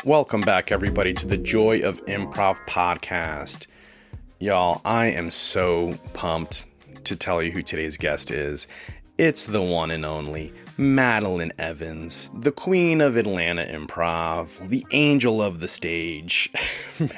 Welcome back, everybody, to the Joy of Improv podcast. Y'all, I am so pumped to tell you who today's guest is. It's the one and only Madeline Evans, the queen of Atlanta Improv, the angel of the stage.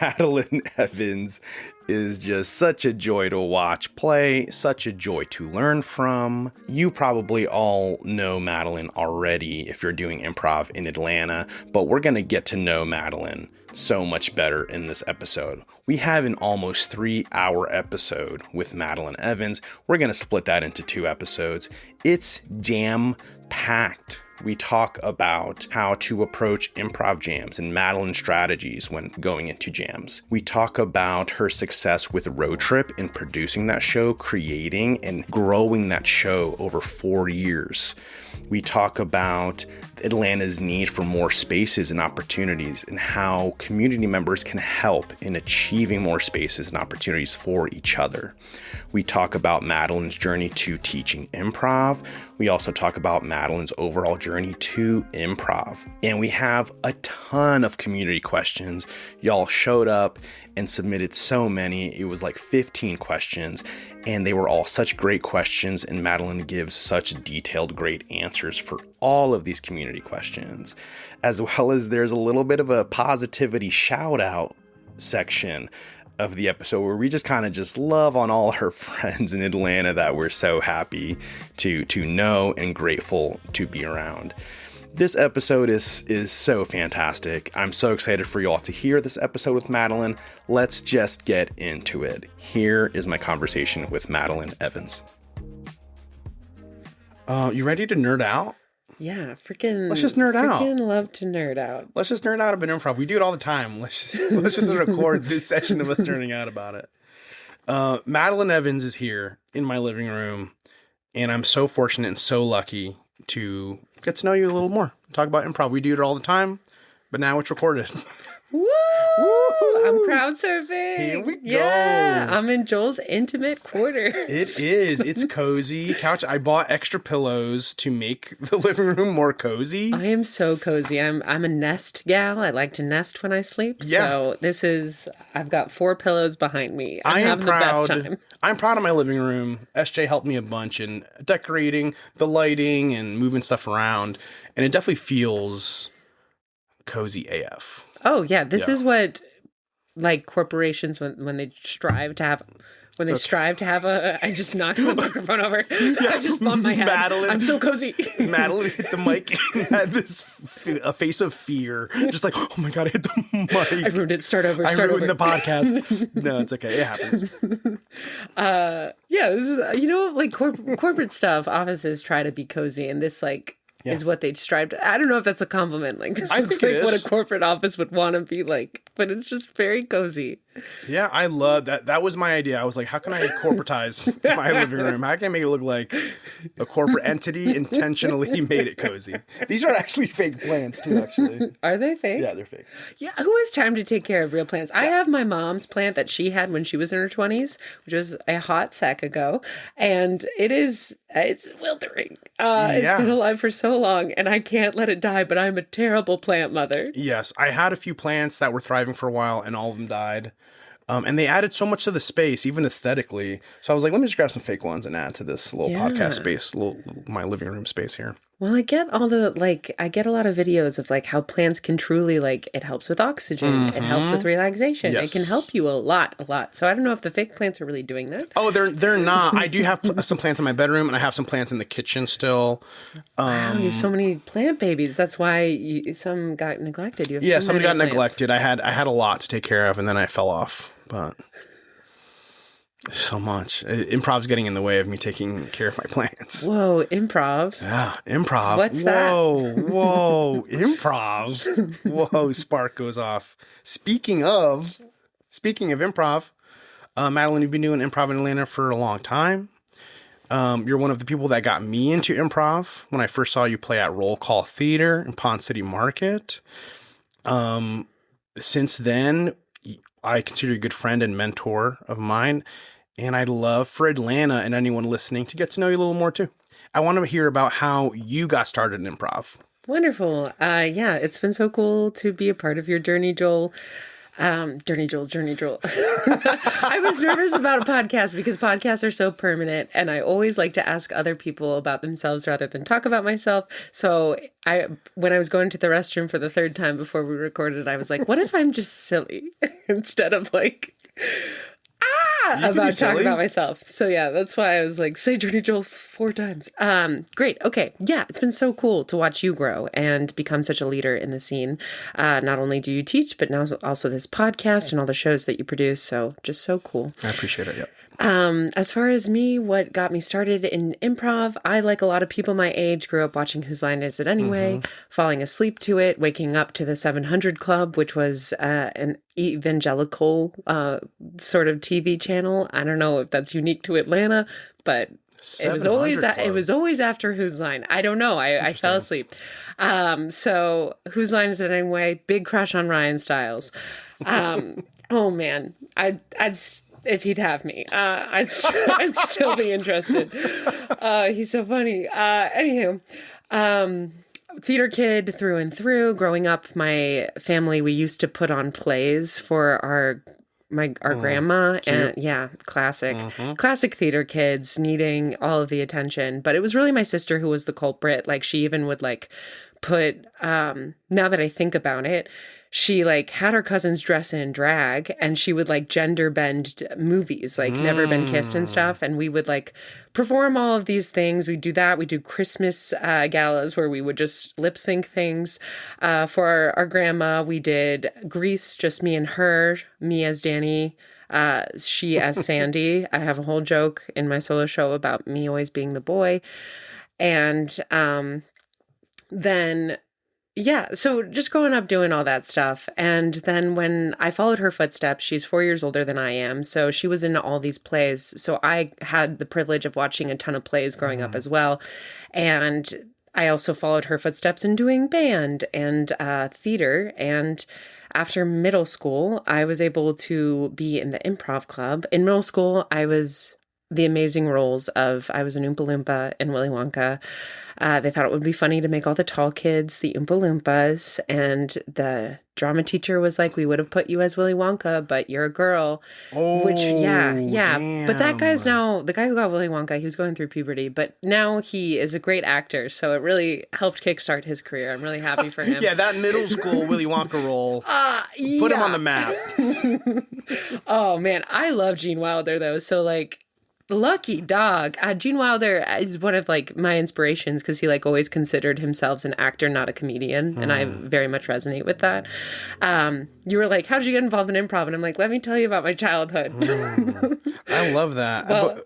Madeline Evans is just such a joy to watch play, such a joy to learn from. You probably all know Madeline already if you're doing improv in Atlanta, but we're going to get to know Madeline so much better in this episode. We have an almost 3-hour episode with Madeline Evans. We're going to split that into 2 episodes. It's jam-packed. We talk about how to approach improv jams and Madeline's strategies when going into jams. We talk about her success with Road Trip in producing that show, creating and growing that show over 4 years. We talk about Atlanta's need for more spaces and opportunities and how community members can help in achieving more spaces and opportunities for each other. We talk about Madeline's journey to teaching improv. We also talk about Madeline's overall journey to improv. And we have a ton of community questions. Y'all showed up and submitted so many. It was like 15 questions, and they were all such great questions, and Madeline gives such detailed, great answers for all of these community questions, as well as there's a little bit of a positivity shout out section of the episode where we just kind of just love on all her friends in Atlanta that we're so happy to know and grateful to be around. This episode is so fantastic. I'm so excited for you all to hear this episode with Madeline. Let's just get into it. Here is my conversation with Madeline Evans. You ready to nerd out? Yeah, freaking. Let's just nerd out. Freaking love to nerd out. Let's just nerd out about improv. We do it all the time. Let's just record this session of us nerding out about it. Madeline Evans is here in my living room, and I'm so fortunate and so lucky to get to know you a little more. Talk about improv. We do it all the time, but now it's recorded. Woo! I'm crowd surfing. Here we go. Yeah, I'm in Joel's intimate quarters. It is. It's cozy. Couch. I bought extra pillows to make the living room more cozy. I am so cozy. I'm a nest gal. I like to nest when I sleep. Yeah. So I've got 4 pillows behind me. I'm having the best time. I'm proud of my living room. SJ helped me a bunch in decorating, the lighting, and moving stuff around. And it definitely feels cozy AF. Oh, yeah. This is what, like, corporations, when they strive to have... When they strive to have I just knocked my microphone over. Yeah, I just bumped my head. Madeline, I'm so cozy. Madeline hit the mic and had a face of fear. Just like, oh my God, I hit the mic. I ruined it. Start over. I ruined the podcast. No, it's okay. It happens. Yeah, this is, like corporate stuff. Offices try to be cozy, and this, is what they strive to. I don't know if that's a compliment. Like, this is like what a corporate office would want to be like, but it's just very cozy. Yeah, I love that. That was my idea. I was like, how can I corporatize my living room? How can I make it look like a corporate entity intentionally made it cozy? These are actually fake plants too, actually. Are they fake? Yeah, they're fake. Yeah, who has time to take care of real plants? I have my mom's plant that she had when she was in her 20s, which was a hot sec ago, and it's wildering. It's been alive for so long, and I can't let it die, but I'm a terrible plant mother. Yes, I had a few plants that were thriving for a while, and all of them died. And they added so much to the space, even aesthetically. So I was like, let me just grab some fake ones and add to this little podcast space, my living room space here. Well, I get a lot of videos of how plants can truly, it helps with oxygen. Mm-hmm. It helps with relaxation. Yes. It can help you a lot. So I don't know if the fake plants are really doing that. Oh, they're not. I do have some plants in my bedroom, and I have some plants in the kitchen still. Wow, you have so many plant babies. That's why some got neglected. Some got neglected. I had a lot to take care of, and then I fell off. But so much. Improv's getting in the way of me taking care of my plants. Whoa, improv. Yeah, improv. What's that? Whoa, improv. Whoa, spark goes off. Speaking of improv, Madeline, you've been doing improv in Atlanta for a long time. You're one of the people that got me into improv when I first saw you play at Roll Call Theater in Pond City Market. Since then, I consider you a good friend and mentor of mine, and I'd love for Atlanta and anyone listening to get to know you a little more too. I want to hear about how you got started in improv. Wonderful. Yeah, it's been so cool to be a part of your journey, Joel. Journey Joel. I was nervous about a podcast because podcasts are so permanent, and I always like to ask other people about themselves rather than talk about myself. So when I was going to the restroom for the third time before we recorded, I was like, what if I'm just silly instead of like... about talking about myself. So yeah, that's why I was like, say Journey Joel 4 times. Great. Okay. Yeah, it's been so cool to watch you grow and become such a leader in the scene. Not only do you teach, but now also this podcast and all the shows that you produce. So just so cool. I appreciate it. Yeah. As far as me, what got me started in improv, I, like a lot of people my age, grew up watching Whose Line Is It Anyway, falling asleep to it, waking up to the 700 Club, which was an evangelical sort of TV channel. I don't know if that's unique to Atlanta, but it was always after Whose Line. I don't know. I fell asleep. So Whose Line Is It Anyway? Big crush on Ryan Stiles. Oh man, if he'd have me, I'd still be interested. He's so funny. Anywho, theater kid through and through. Growing up, my family, we used to put on plays for our grandma. Cute. And yeah, classic theater kids needing all of the attention. But it was really my sister who was the culprit. Like, she even would like put, now that I think about it, she like had her cousins dress in drag, and she would like gender bend movies, like Never Been Kissed and stuff. And we would like perform all of these things. We do that. We do Christmas galas where we would just lip sync things for our grandma. We did Grease, just me and her, me as Danny, she as Sandy. I have a whole joke in my solo show about me always being the boy. And then... yeah, so just growing up doing all that stuff. And then when I followed her footsteps, she's 4 years older than I am. So she was in all these plays. So I had the privilege of watching a ton of plays growing up as well. And I also followed her footsteps in doing band and theater. And after middle school, I was able to be in the improv club. In middle school, I was the amazing roles of, I was an Oompa Loompa in Willy Wonka. They thought it would be funny to make all the tall kids the Oompa Loompas, and the drama teacher was like, we would have put you as Willy Wonka, but you're a girl. Oh, which, yeah. Damn. But that guy's now, the guy who got Willy Wonka, he was going through puberty, but now he is a great actor, so it really helped kickstart his career. I'm really happy for him. Yeah, that middle school Willy Wonka role, put him on the map. Oh, man, I love Gene Wilder, though, so, like, lucky dog. Gene Wilder is one of like my inspirations because he like always considered himself an actor, not a comedian. And I very much resonate with that. You were like, how did you get involved in improv? And I'm like, let me tell you about my childhood. I love that. Well,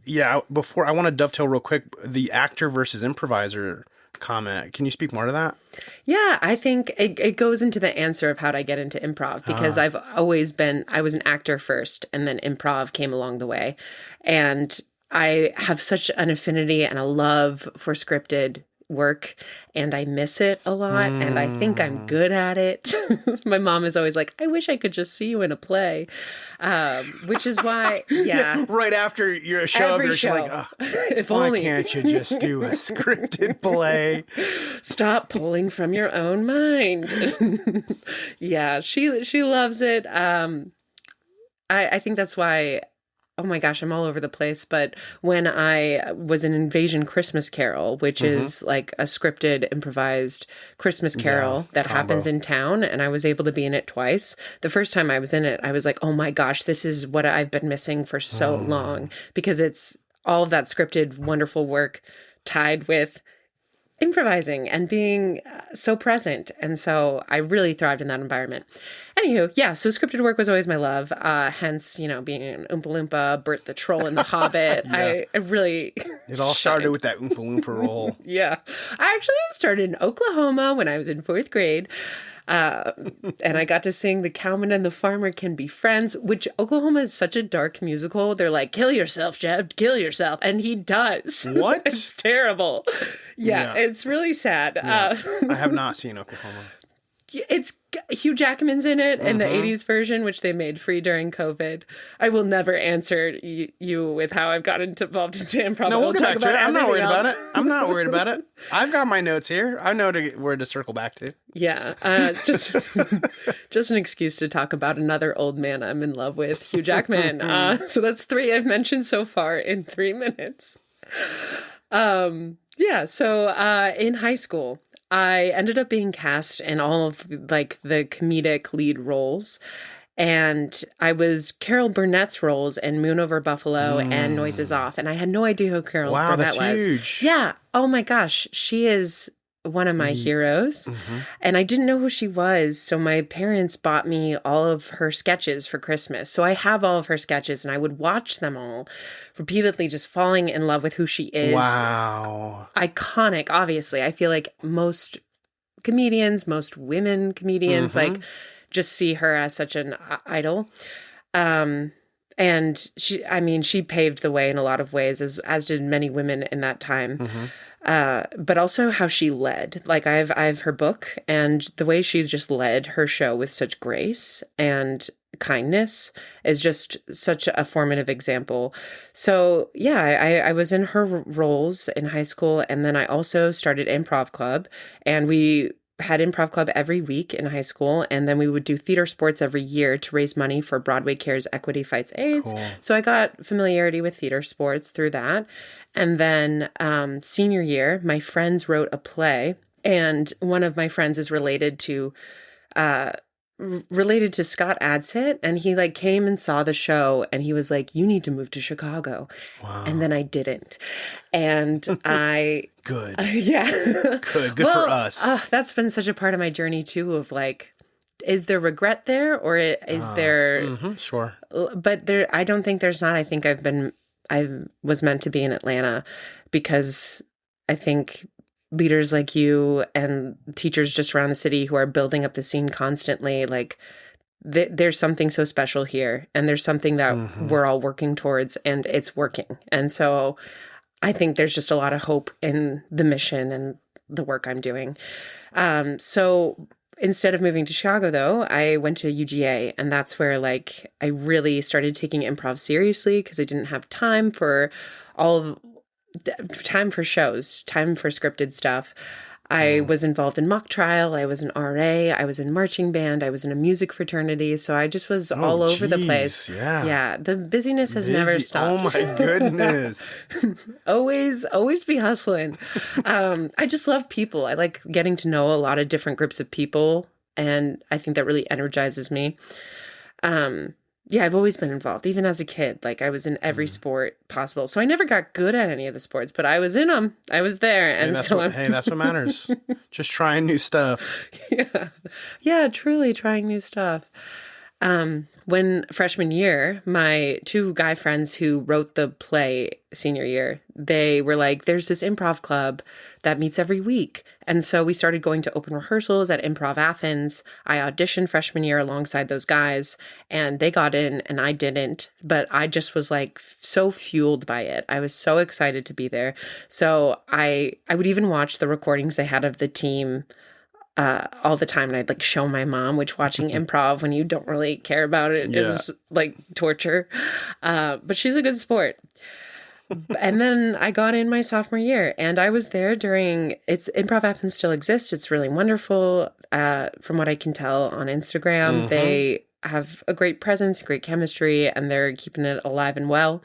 yeah, before I want to dovetail real quick, the actor versus improviser comment. Can you speak more to that? Yeah, I think it goes into the answer of how did I get into improv, because I was an actor first, and then improv came along the way. And I have such an affinity and a love for scripted work, and I miss it a lot, and I think I'm good at it. My mom is always like, I wish I could just see you in a play, which is why, yeah. Right after your show, Every you're show. like, oh, If why only. can't you just do a scripted play? Stop pulling from your own mind. Yeah, she loves it. I think that's why. Oh my gosh, I'm all over the place. But when I was in Invasion Christmas Carol, which is like a scripted, improvised Christmas carol that happens in town, and I was able to be in it twice. The first time I was in it, I was like, oh my gosh, this is what I've been missing for so long, because it's all of that scripted, wonderful work tied with improvising and being so present. And so I really thrived in that environment. Anywho, yeah, so scripted work was always my love. Hence, being an Oompa Loompa, Bert the Troll in The Hobbit. Yeah. I really... It all started with that Oompa Loompa role. Yeah. I actually started in Oklahoma when I was in 4th grade. And I got to sing The Cowman and the Farmer Can Be Friends, which Oklahoma is such a dark musical. They're like, kill yourself, Jeb, kill yourself. And he does. What? It's terrible. Yeah, it's really sad. Yeah. I have not seen Oklahoma. It's Hugh Jackman's in it in the 80s version, which they made free during COVID. I will never answer you with how I've gotten involved into improv. No, we'll get back to it. I'm not worried about it. I'm not worried about it. I've got my notes here. I know where to circle back to. Yeah, just an excuse to talk about another old man I'm in love with, Hugh Jackman. So that's 3 I've mentioned so far in 3 minutes. So in high school, I ended up being cast in all of like the comedic lead roles. And I was Carol Burnett's roles in Moon Over Buffalo and Noises Off. And I had no idea who Carol Burnett was. Wow, that's huge. Yeah. Oh my gosh. She is one of my heroes. And I didn't know who she was. So my parents bought me all of her sketches for Christmas. So I have all of her sketches and I would watch them all repeatedly, just falling in love with who she is. Wow. Iconic, obviously. I feel like most comedians, most women comedians, like just see her as such an idol. And she paved the way in a lot of ways, as did many women in that time. But also how she led. Like I've her book, and the way she just led her show with such grace and kindness is just such a formative example. So yeah, I was in her roles in high school, and then I also started improv club, and we had improv club every week in high school, and then we would do theater sports every year to raise money for Broadway Cares Equity Fights AIDS. Cool. So I got familiarity with theater sports through that. And then senior year, my friends wrote a play, and one of my friends is related to Scott Adsit, and he like came and saw the show, and he was like, "You need to move to Chicago." Wow. And then I didn't, and I good, good for us. That's been such a part of my journey too. Of like, is there regret there, or is there? Sure, but there, I don't think there's not. I think I was meant to be in Atlanta because I think leaders like you and teachers just around the city who are building up the scene constantly, like there's something so special here, and there's something that we're all working towards, and it's working. And so I think there's just a lot of hope in the mission and the work I'm doing. So instead of moving to Chicago, though, I went to UGA, and that's where like I really started taking improv seriously, because I didn't have time for shows, time for scripted stuff. I was involved in mock trial. I was an RA. I was in marching band. I was in a music fraternity. So I just was all over the place. Yeah. The busyness has never stopped. Oh my goodness. always be hustling. I just love people. I like getting to know a lot of different groups of people, and I think that really energizes me. Yeah, I've always been involved, even as a kid. Like I was in every sport possible. So I never got good at any of the sports, but I was in them. I was there. And that's what matters. Just trying new stuff. Yeah, truly trying new stuff. When freshman year, my 2 guy friends who wrote the play senior year, they were like, there's this improv club that meets every week. And so we started going to open rehearsals at Improv Athens. I auditioned freshman year alongside those guys, and they got in and I didn't. But I just was like so fueled by it. I was so excited to be there. So I would even watch the recordings they had of the team all the time, and I'd like show my mom, which watching improv when you don't really care about it is like torture. But she's a good sport. And then I got in my sophomore year, and I was there during Improv Athens still exists. It's really wonderful. From what I can tell on Instagram, they have a great presence, great chemistry, and they're keeping it alive and well.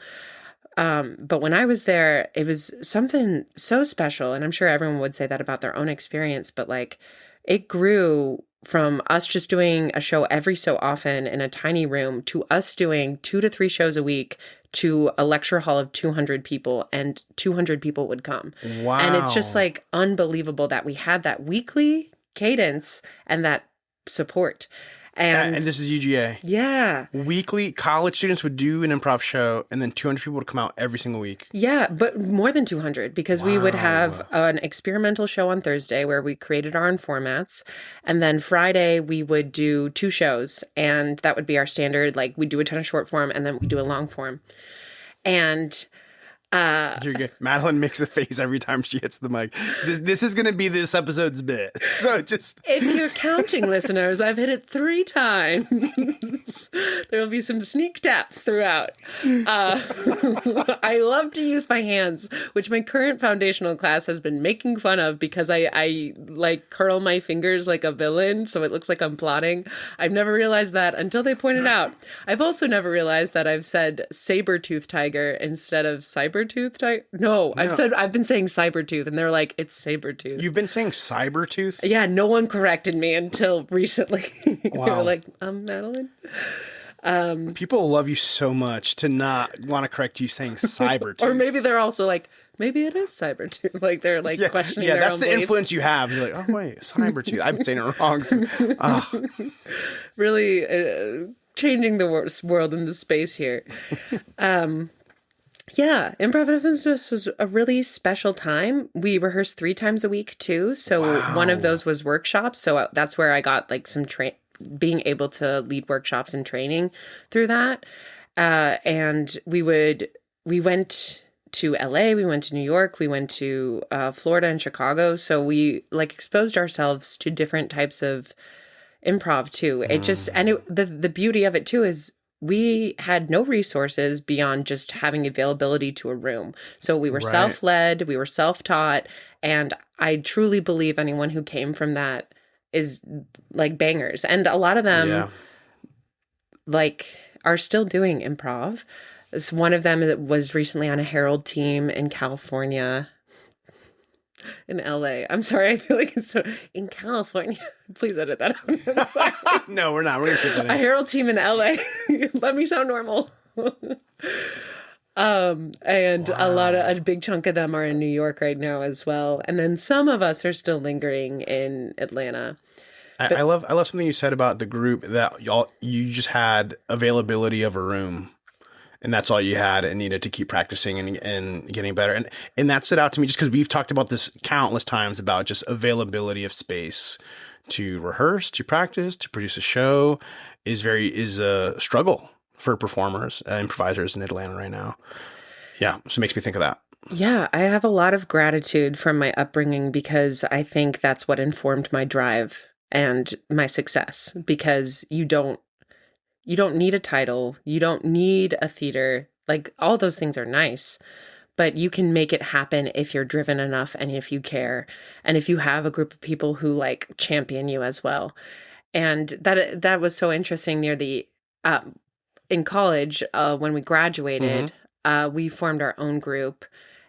But when I was there, it was something so special, and I'm sure everyone would say that about their own experience, but like it grew from us just doing a show every so often in a tiny room to us doing 2 to 3 shows a week to a lecture hall of 200 people, and 200 people would come. Wow. And it's just like unbelievable that we had that weekly cadence and that support. And this is UGA. Yeah. Weekly, college students would do an improv show, and then 200 people would come out every single week. Yeah, but more than 200, because we would have an experimental show on Thursday where we created our own formats. And then Friday, we would do 2 shows, and that would be our standard. Like, we'd do a ton of short form, and then we'd do a long form. And You're good. Madeline makes a face every time she hits the mic. This is going to be this episode's bit. So just... If you're counting, listeners, I've hit it 3 times. There will be some sneak taps throughout. I love to use my hands, which my current foundational class has been making fun of because I like curl my fingers like a villain, so it looks like I'm plotting. I've never realized that until they pointed out. I've also never realized that I've said saber-tooth tiger instead of cyber-tooth tiger. No, I've been saying cyber-tooth, and they're like, it's saber-tooth. You've been saying cyber-tooth? Yeah, no one corrected me until recently. Wow. They were like, Madeline. People love you so much to not want to correct you saying cyber-tooth. Or maybe they're also like, maybe it is cyber-tooth. Like they're like questioning their that's own the beliefs. Influence you have. You're like, oh wait, cyber-tooth. I've been saying it wrong. Really changing the world and the space here. Yeah, Improv Evans was a really special time. We rehearsed 3 times a week too. So one of those was workshops. So that's where I got like some being able to lead workshops and training through that. And we went to LA, we went to New York, we went to Florida and Chicago. So we like exposed ourselves to different types of improv too. It just, and the beauty of it too is we had no resources beyond just having availability to a room. So we were self-led, we were self-taught, and I truly believe anyone who came from that is like bangers. And a lot of them like are still doing improv. One of them that was recently on a Herald team in California. In LA. I'm sorry, I feel like it's so in California. Please edit that out. No, we're not. We're gonna keep that in. A Herald team in LA. Let me sound normal. And a big chunk of them are in New York right now as well. And then some of us are still lingering in Atlanta. I love something you said about the group that you just had availability of a room. And that's all you had and needed to keep practicing and getting better. And that stood out to me just because we've talked about this countless times about just availability of space to rehearse, to practice, to produce a show is a struggle for performers, improvisers in Atlanta right now. Yeah. So it makes me think of that. Yeah. I have a lot of gratitude from my upbringing because I think that's what informed my drive and my success, because you don't need a title. You don't need a theater. Like all those things are nice, but you can make it happen if you're driven enough and if you care. And if you have a group of people who like champion you as well. And that was so interesting near the, in college, when we graduated, we formed our own group.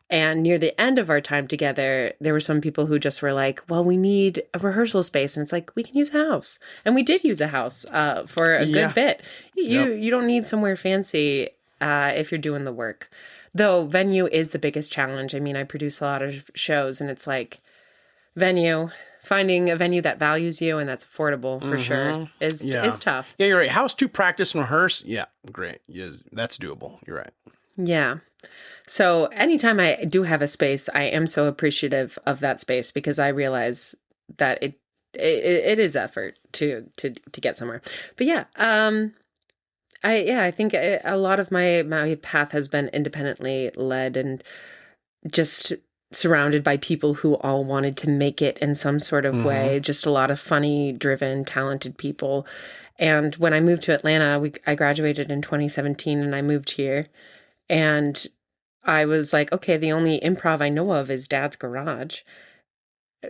And near the end of our time together, there were some people who just were like, well, we need a rehearsal space. And it's like, we can use a house. And we did use a house for a good bit. You don't need somewhere fancy if you're doing the work. Though venue is the biggest challenge. I mean, I produce a lot of shows and it's like finding a venue that values you and that's affordable for sure is tough. Yeah, you're right. House to practice and rehearse. Yeah, great. Yeah, that's doable. You're right. Yeah. So anytime I do have a space, I am so appreciative of that space because I realize that it is effort to get somewhere. But yeah, I think a lot of my path has been independently led and just surrounded by people who all wanted to make it in some sort of way. Just a lot of funny, driven, talented people. And when I moved to Atlanta, I graduated in 2017 and I moved here. And I was like, okay, the only improv I know of is Dad's Garage.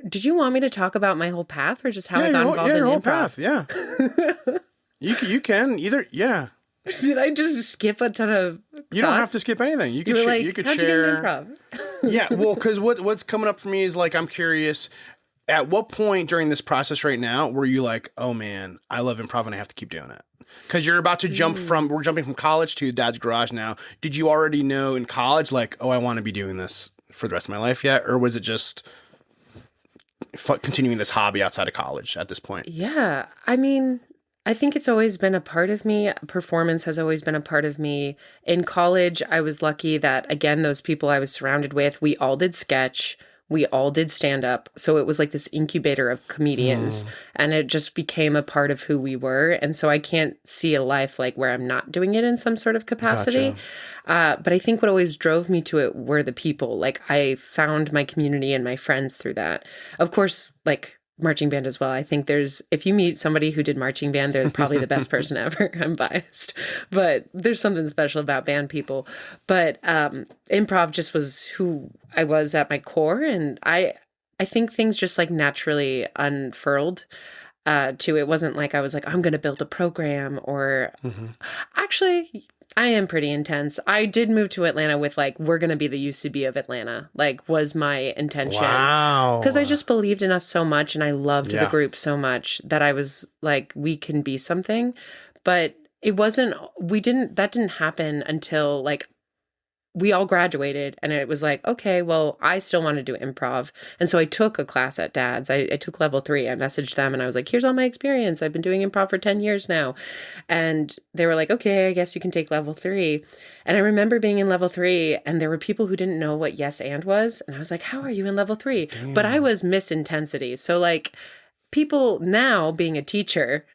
Did you want me to talk about my whole path or just how I got involved in improv? Path, yeah. you can either, yeah. Did I just skip a ton of You don't have to skip anything. You could how'd share. you get improv? Yeah, well, because what's coming up for me is like, I'm curious, at what point during this process right now were you like, oh man, I love improv and I have to keep doing it? Because you're about to we're jumping from college to Dad's Garage now. Did you already know in college, like, oh, I want to be doing this for the rest of my life yet? Or was it just continuing this hobby outside of college at this point? Yeah. I mean, I think it's always been a part of me. Performance has always been a part of me. In college, I was lucky that, again, those people I was surrounded with, we all did sketch. We all did stand up. So it was like this incubator of comedians and it just became a part of who we were. And so I can't see a life like where I'm not doing it in some sort of capacity. Gotcha. But I think what always drove me to it were the people. Like I found my community and my friends through that. Of course, like marching band as well. I think if you meet somebody who did marching band, they're probably the best person ever. I'm biased, but there's something special about band people. But improv just was who I was at my core. And I think things just like naturally unfurled to, it wasn't like I was like, I'm going to build a program or actually I am pretty intense. I did move to Atlanta with like, we're going to be the UCB of Atlanta, like was my intention. Wow. Because I just believed in us so much and I loved the group so much that I was like, we can be something. But that didn't happen until like we all graduated and it was like, okay, well, I still want to do improv. And so I took a class at Dad's. I took level 3. I messaged them and I was like, here's all my experience. I've been doing improv for 10 years now. And they were like, okay, I guess you can take level 3. And I remember being in level 3 and there were people who didn't know what yes and was. And I was like, how are you in level 3? Damn. But I was Miss Intensity. So like, people now being a teacher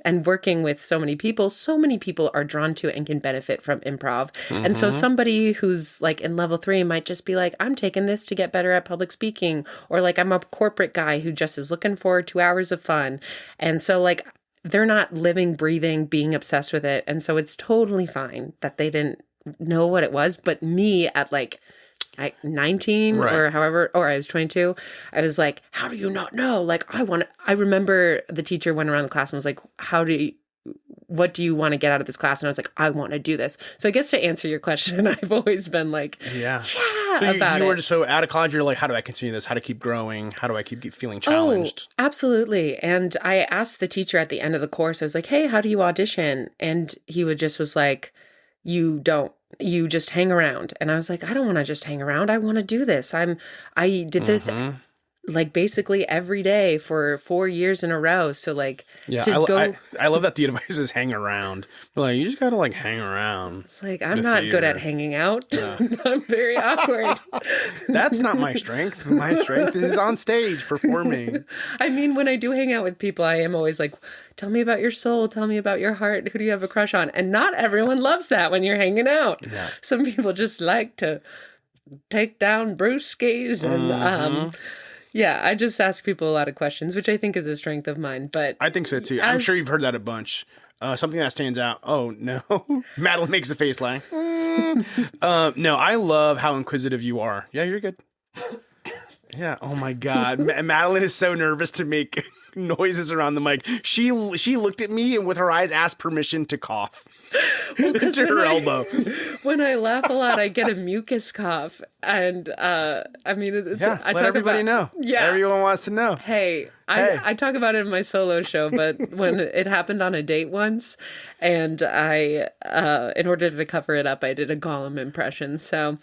and working with so many people are drawn to and can benefit from improv. And so somebody who's like in level 3 might just be like, I'm taking this to get better at public speaking, or like I'm a corporate guy who just is looking for 2 hours of fun. And so like they're not living, breathing, being obsessed with it. And so it's totally fine that they didn't know what it was. But me at like 19 or however, or I was 22, I was like, how do you not know? Like, I remember the teacher went around the class and was like, what do you want to get out of this class? And I was like, I want to do this. So I guess to answer your question, I've always been like, so you were so out of college, you're like, how do I continue this? How to keep growing? How do I keep feeling challenged? Oh, absolutely. And I asked the teacher at the end of the course, I was like, hey, how do you audition? And he was like, you just hang around. And I was like, I don't want to just hang around. I want to do this. I did this like basically every day for 4 years in a row. So like, I love that the advice is hang around. But like, you just got to like hang around. It's like, I'm not good at hanging out. I'm very awkward. That's not my strength. My strength is on stage performing. I mean, when I do hang out with people, I am always like, tell me about your soul. Tell me about your heart. Who do you have a crush on? And not everyone loves that when you're hanging out. Yeah. Some people just like to take down brewskis and, I just ask people a lot of questions, which I think is a strength of mine. But I think so too. I'm sure you've heard that a bunch. Something that stands out. Oh no, Madeline makes a face like. No, I love how inquisitive you are. Yeah, you're good. Yeah. Oh my God, Madeline is so nervous to make noises around the mic. She looked at me and with her eyes asked permission to cough. Well, to her elbow. When I laugh a lot, I get a mucus cough, and I mean, I let everybody know. Yeah, everyone wants to know. Hey, I talk about it in my solo show, but when it happened on a date once, and I, in order to cover it up, I did a Gollum impression. So.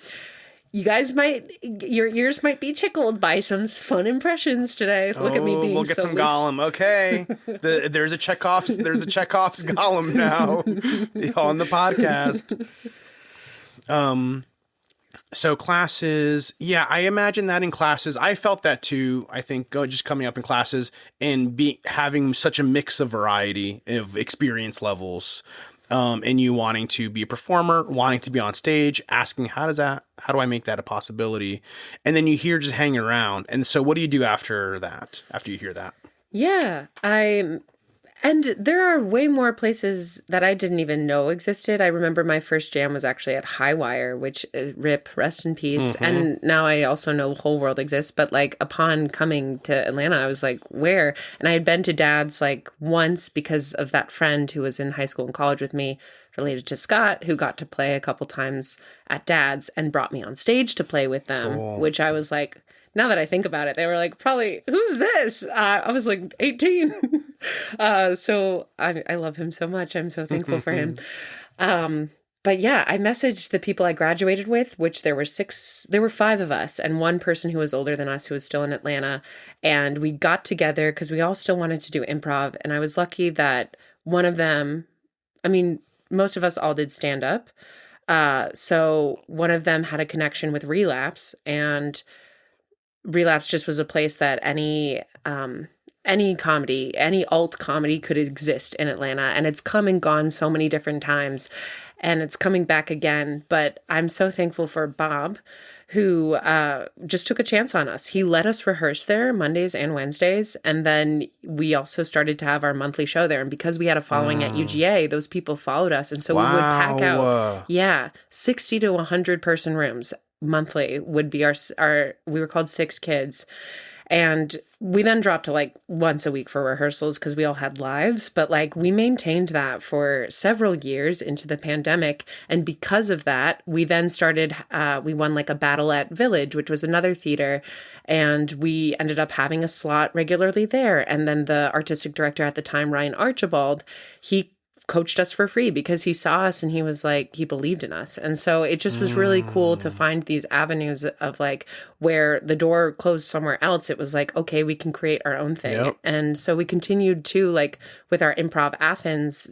You guys your ears might be tickled by some fun impressions today. Look at me being we'll get so some loose. Gollum. Okay. There's a Chekhov's Gollum now on the podcast. So classes, I imagine that in classes, I felt that too. I think just coming up in classes and having such a mix of variety of experience levels. And you wanting to be a performer, wanting to be on stage, asking, how do I make that a possibility? And then you hear just hanging around. And so what do you do after that, after you hear that? Yeah, and there are way more places that I didn't even know existed. I remember my first jam was actually at Highwire, which rest in peace. And now I also know Whole World exists. But like upon coming to Atlanta, I was like, where? And I had been to Dad's like once because of that friend who was in high school and college with me, related to Scott, who got to play a couple times at Dad's and brought me on stage to play with them, which I was like, now that I think about it, they were like, probably, who's this? I was like 18. So I love him so much. I'm so thankful for him. But yeah, I messaged the people I graduated with, which there were 5 of us and one person who was older than us who was still in Atlanta. And we got together because we all still wanted to do improv. And I was lucky that one of them, I mean, most of us all did stand up. So one of them had a connection with Relapse and Relapse just was a place that any comedy, any alt comedy could exist in Atlanta. And it's come and gone so many different times, and it's coming back again. But I'm so thankful for Bob, who just took a chance on us. He let us rehearse there Mondays and Wednesdays. And then we also started to have our monthly show there. And because we had a following at UGA, those people followed us. And so we would pack out, 60 to 100 person rooms monthly would be we were called Six Kids. And we then dropped to like once a week for rehearsals because we all had lives. But like we maintained that for several years into the pandemic. And because of that, we then started, we won like a battle at Village, which was another theater. And we ended up having a slot regularly there. And then the artistic director at the time, Ryan Archibald, he coached us for free because he saw us and he was like, he believed in us. And so it just was really cool to find these avenues of like where the door closed somewhere else. It was like, okay, we can create our own thing. Yep. And so we continued to like with our Improv Athens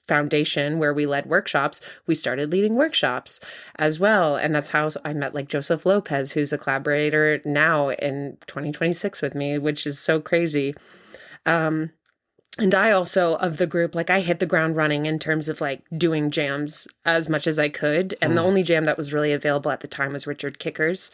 foundation where we led workshops, we started leading workshops as well. And that's how I met like Joseph Lopez, who's a collaborator now in 2026 with me, which is so crazy. And I also, of the group, like I hit the ground running in terms of like doing jams as much as I could. And the only jam that was really available at the time was Richard Kicker's.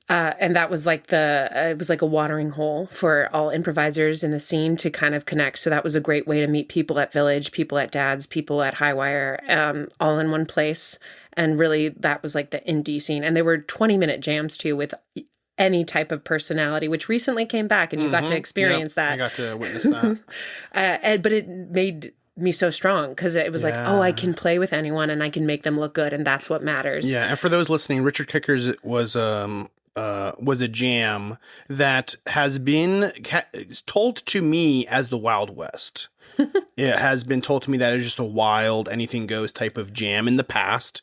And that was like it was like a watering hole for all improvisers in the scene to kind of connect. So that was a great way to meet people at Village, people at Dad's, people at Highwire, all in one place. And really that was like the indie scene. And there were 20-minute jams too with any type of personality, which recently came back and you got to experience that. I got to witness that. But it made me so strong because it was like, oh, I can play with anyone and I can make them look good. And that's what matters. Yeah. And for those listening, Richard Kicker's was a jam that has been told to me as the Wild West. It has been told to me that it's just a wild, anything goes type of jam in the past.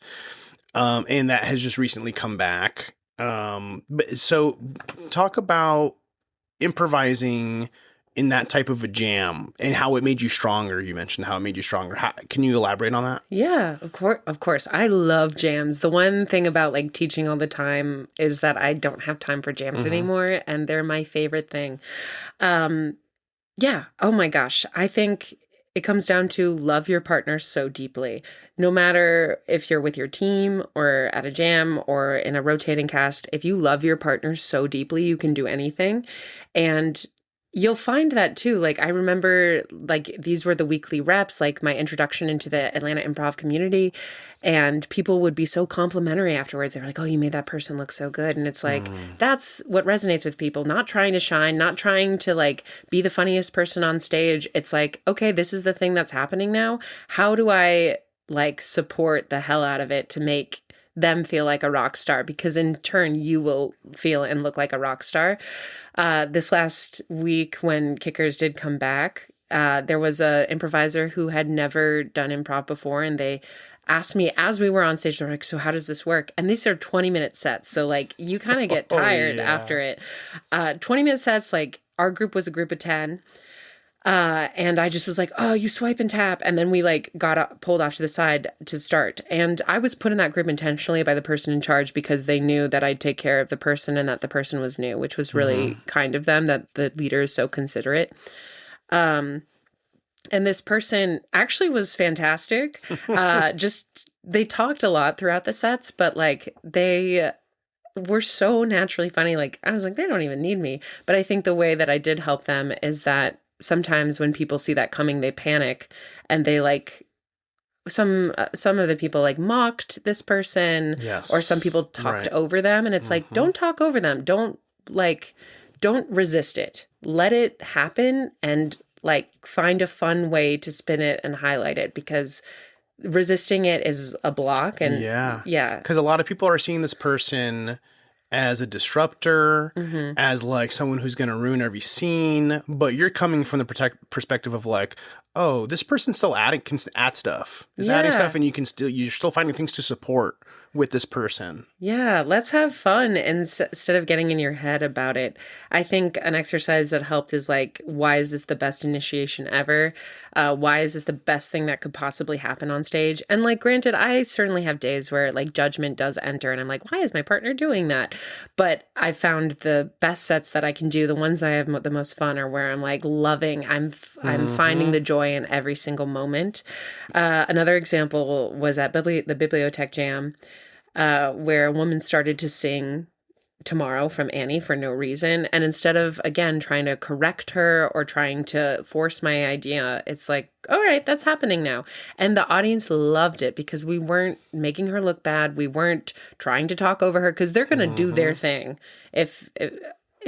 And that has just recently come back. But so talk about improvising in that type of a jam and how it made you stronger. You mentioned how it made you stronger. Can you elaborate on that? Yeah, of course. I love jams. The one thing about like teaching all the time is that I don't have time for jams anymore. And they're my favorite thing. Yeah. Oh my gosh. I think it comes down to love your partner so deeply. No matter if you're with your team or at a jam or in a rotating cast, if you love your partner so deeply, you can do anything. And you'll find that too. Like I remember like these were the weekly reps, like my introduction into the Atlanta improv community, and people would be so complimentary afterwards. They were like, oh, you made that person look so good. And it's like, that's what resonates with people, not trying to shine, not trying to like be the funniest person on stage. It's like, okay, this is the thing that's happening now. How do I like support the hell out of it to make them feel like a rock star, because in turn you will feel and look like a rock star. This last week when Kickers did come back, there was a improviser who had never done improv before, and they asked me as we were on stage, they're like, so how does this work? And these are 20-minute sets. So like you kind of get tired after it. 20-minute sets, like our group was a group of 10. And I just was like, oh, you swipe and tap. And then we like got pulled off to the side to start. And I was put in that group intentionally by the person in charge because they knew that I'd take care of the person and that the person was new, which was really kind of them, that the leader is so considerate. And this person actually was fantastic. They talked a lot throughout the sets, but like they were so naturally funny. Like I was like, they don't even need me. But I think the way that I did help them is that sometimes when people see that coming, they panic and they like some of the people like mocked this person, or some people talked over them. And it's like, don't talk over them. Don't resist it. Let it happen and like find a fun way to spin it and highlight it, because resisting it is a block. And because a lot of people are seeing this person as a disruptor, as like someone who's going to ruin every scene, but you're coming from the perspective of like, oh, this person still can add stuff, adding stuff, and you're still finding things to support with this person. Yeah, let's have fun instead of getting in your head about it. I think an exercise that helped is like, why is this the best initiation ever? Why is this the best thing that could possibly happen on stage? And like, granted, I certainly have days where like judgment does enter and I'm like, why is my partner doing that? But I found the best sets that I can do, the ones that I have the most fun, are where I'm like loving, I'm finding the joy in every single moment. Another example was at the Bibliotech Jam, where a woman started to sing Tomorrow from Annie for no reason. And instead of, again, trying to correct her or trying to force my idea, it's like, all right, that's happening now. And the audience loved it because we weren't making her look bad. We weren't trying to talk over her because they're going to do their thing. If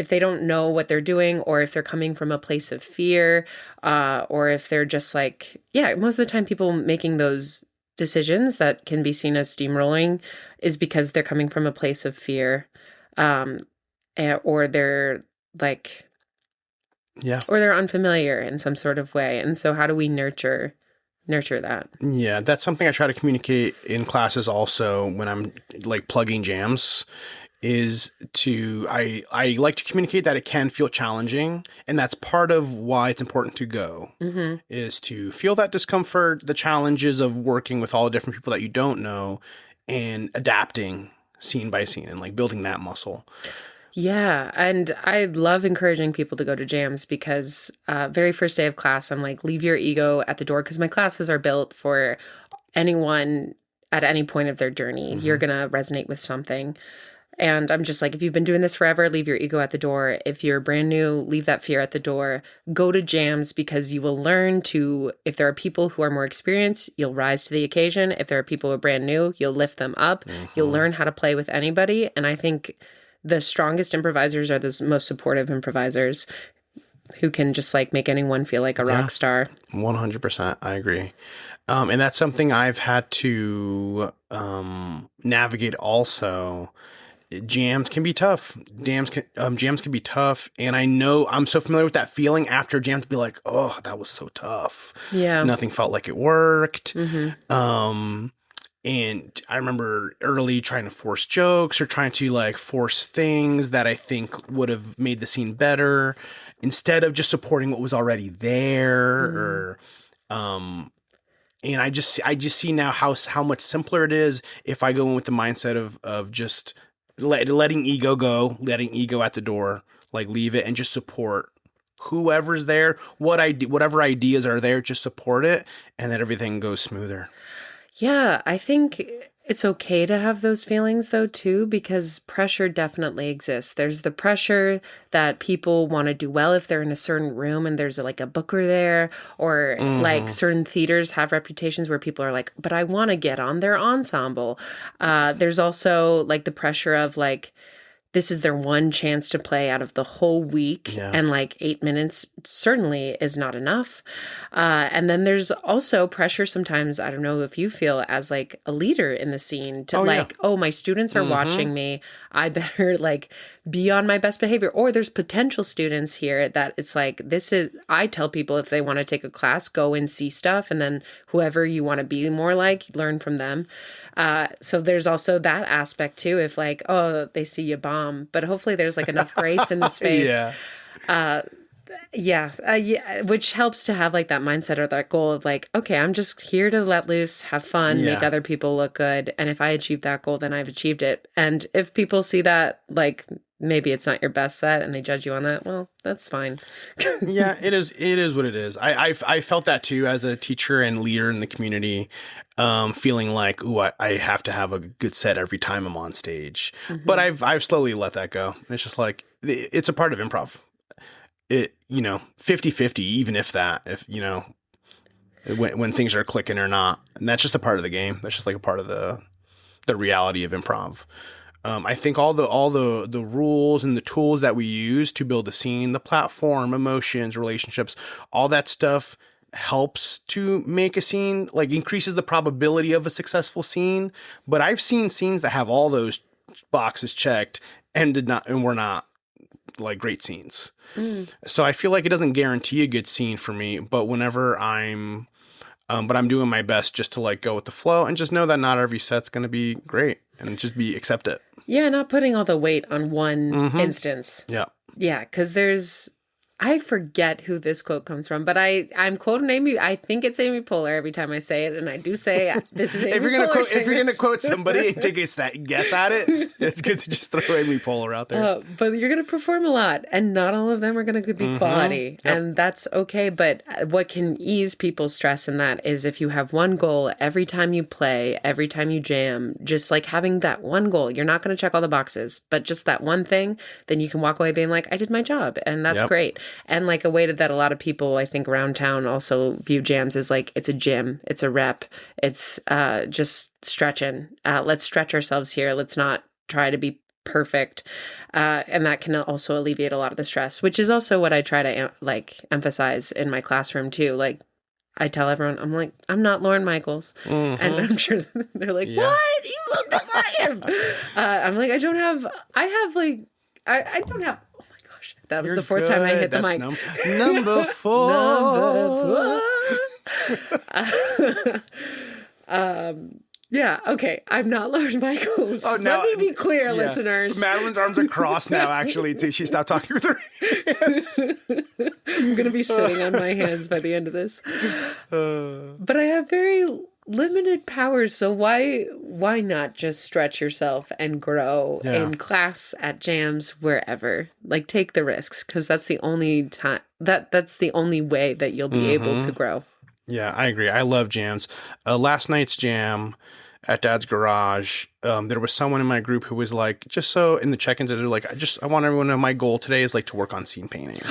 they don't know what they're doing, or if they're coming from a place of fear, or if they're just like, yeah, most of the time people making those decisions that can be seen as steamrolling is because they're coming from a place of fear, or they're like, or they're unfamiliar in some sort of way. And so how do we nurture that? Yeah, that's something I try to communicate in classes also when I'm like plugging jams. I like to communicate that it can feel challenging, and that's part of why it's important to go, is to feel that discomfort, the challenges of working with all the different people that you don't know, and adapting scene by scene and like building that muscle. Yeah, and I love encouraging people to go to jams because very first day of class, I'm like, leave your ego at the door, because my classes are built for anyone at any point of their journey. You're going to resonate with something. And I'm just like, if you've been doing this forever, leave your ego at the door. If you're brand new, leave that fear at the door. Go to jams because you will learn to, if there are people who are more experienced, you'll rise to the occasion. If there are people who are brand new, you'll lift them up. You'll learn how to play with anybody. And I think the strongest improvisers are the most supportive improvisers who can just like make anyone feel like a rock star. 100%. I agree. And that's something I've had to navigate also. Jams can be tough. Jams can be tough. And I know I'm so familiar with that feeling after jams to be like, oh, that was so tough. Yeah. Nothing felt like it worked. And I remember early trying to force jokes or trying to like force things that I think would have made the scene better instead of just supporting what was already there. Or, and I just see now how much simpler it is if I go in with the mindset of just letting ego go, letting ego at the door, like leave it and just support whoever's there, whatever ideas are there, just support it, and then everything goes smoother. Yeah, I think it's okay to have those feelings though too, because pressure definitely exists. There's the pressure that people want to do well if they're in a certain room and there's like a booker there, or like certain theaters have reputations where people are like, but I want to get on their ensemble. There's also like the pressure of like, this is their one chance to play out of the whole week. And like 8 minutes certainly is not enough. And then there's also pressure sometimes, I don't know if you feel as like a leader in the scene to my students are watching me. I better like be on my best behavior. Or there's potential students here that it's like, I tell people if they want to take a class, go and see stuff. And then whoever you want to be more like, learn from them. So there's also that aspect too. If like, oh, they see you bomb, but hopefully there's like enough grace in the space. Which helps to have like that mindset or that goal of like, okay, I'm just here to let loose, have fun, make other people look good. And if I achieve that goal, then I've achieved it. And if people see that, like, maybe it's not your best set and they judge you on that, well, that's fine. It is what it is. I felt that too as a teacher and leader in the community, feeling like, ooh, I have to have a good set every time I'm on stage. But I've slowly let that go. It's just like, it's a part of improv. It, 50-50, even if when things are clicking or not. And that's just a part of the game. That's just like a part of the reality of improv. I think all the rules and the tools that we use to build a scene, the platform, emotions, relationships, all that stuff helps to make a scene, like increases the probability of a successful scene. But I've seen scenes that have all those boxes checked and were not like great scenes. So I feel like it doesn't guarantee a good scene for me, but whenever I'm But I'm doing my best just to like go with the flow and just know that not every set's going to be great and just accept it. Yeah, not putting all the weight on one instance. Yeah. Yeah, because I forget who this quote comes from, but I'm quoting Amy. I think it's Amy Poehler every time I say it, and I do say this is Amy if you're gonna Poehler quote, saying if you're gonna this. quote somebody and take a guess at it, it's good to just throw Amy Poehler out there. But you're gonna perform a lot, and not all of them are gonna be quality, and that's okay. But what can ease people's stress in that is if you have one goal every time you play, every time you jam, just like having that one goal. You're not gonna check all the boxes, but just that one thing, then you can walk away being like, I did my job, and that's great. And like a way that a lot of people, I think, around town also view jams as like it's a gym, it's a rep, it's just stretching. Let's stretch ourselves here. Let's not try to be perfect. And that can also alleviate a lot of the stress, which is also what I try to emphasize in my classroom too. Like I tell everyone, I'm like, I'm not Lauren Michaels. And I'm sure they're like, what? You look like him. I'm like, I don't have, that was You're the fourth good. time I hit the That's mic. Number 4. Yeah, okay. I'm not Lauren Michaels. Oh, no, Let me be clear, listeners. Madeline's arms are crossed now, actually, too. She stopped talking with her hands. I'm going to be sitting on my hands by the end of this. But I have very limited powers, so why not just stretch yourself and grow in class, at jams, wherever? Like, take the risks, because that's the only time that's the only way that you'll be able to grow. Yeah, I agree. I love jams. Last night's jam at Dad's garage, there was someone in my group who was like, just so in the check-ins, they're like, I want everyone to know my goal today is like to work on scene painting.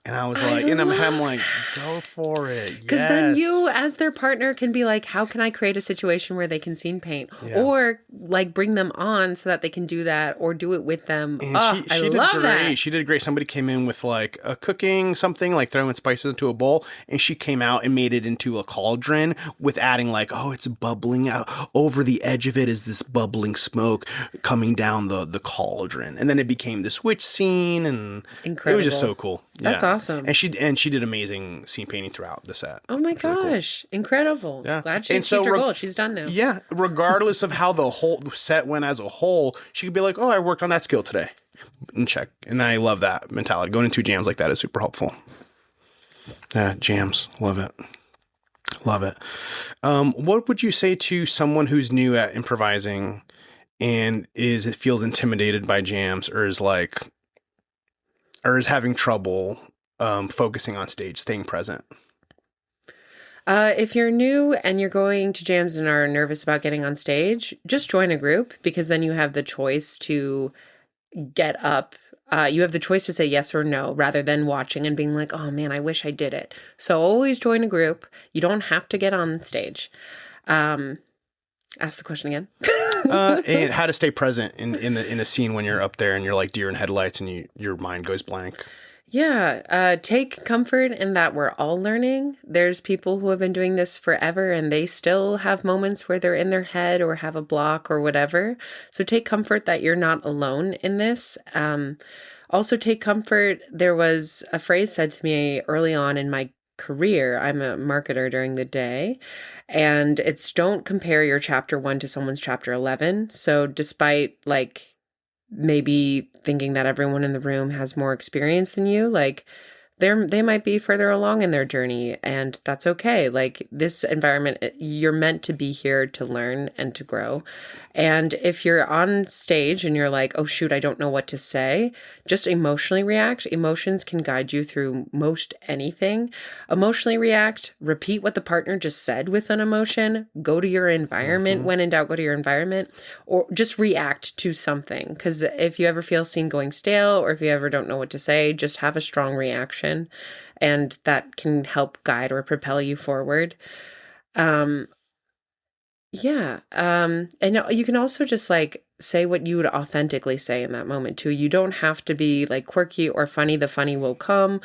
And I was like, and I'm like, go for it. Because then you, as their partner, can be like, how can I create a situation where they can scene paint? Yeah. Or like bring them on so that they can do that, or do it with them. And I love that. She did great. Somebody came in with like a cooking something, like throwing spices into a bowl, and she came out and made it into a cauldron with adding like, oh, it's bubbling out. Over the edge of it is this bubbling smoke coming down the cauldron. And then it became this witch scene, and Incredible. It was just so cool. That's awesome. And she did amazing scene painting throughout the set. Oh my gosh. Cool. Incredible. Yeah. Glad she achieved her goal. She's done now. Yeah. Regardless of how the whole set went as a whole, she could be like, oh, I worked on that skill today. And check. And I love that mentality. Going into jams like that is super helpful. Jams. Love it. Love it. What would you say to someone who's new at improvising and feels intimidated by jams, or is having trouble focusing on stage, staying present? If you're new and you're going to jams and are nervous about getting on stage, just join a group, because then you have the choice to get up. You have the choice to say yes or no, rather than watching and being like, oh man, I wish I did it. So always join a group. You don't have to get on stage. Ask the question again. And how to stay present in a scene when you're up there and you're like deer in headlights and your mind goes blank. Yeah. Take comfort in that we're all learning. There's people who have been doing this forever and they still have moments where they're in their head or have a block or whatever. So take comfort that you're not alone in this. Also take comfort. There was a phrase said to me early on in my career. I'm a marketer during the day, and it's don't compare your chapter 1 to someone's chapter 11. So despite like maybe thinking that everyone in the room has more experience than you, like they might be further along in their journey, and that's okay. Like this environment, you're meant to be here to learn and to grow. And if you're on stage and you're like, oh shoot, I don't know what to say, just emotionally react. Emotions can guide you through most anything. Emotionally react, repeat what the partner just said with an emotion, go to your environment. When in doubt, go to your environment, or just react to something. Because if you ever feel seen going stale, or if you ever don't know what to say, just have a strong reaction, and that can help guide or propel you forward. And you can also just like say what you would authentically say in that moment too. You don't have to be like quirky or funny. The funny will come.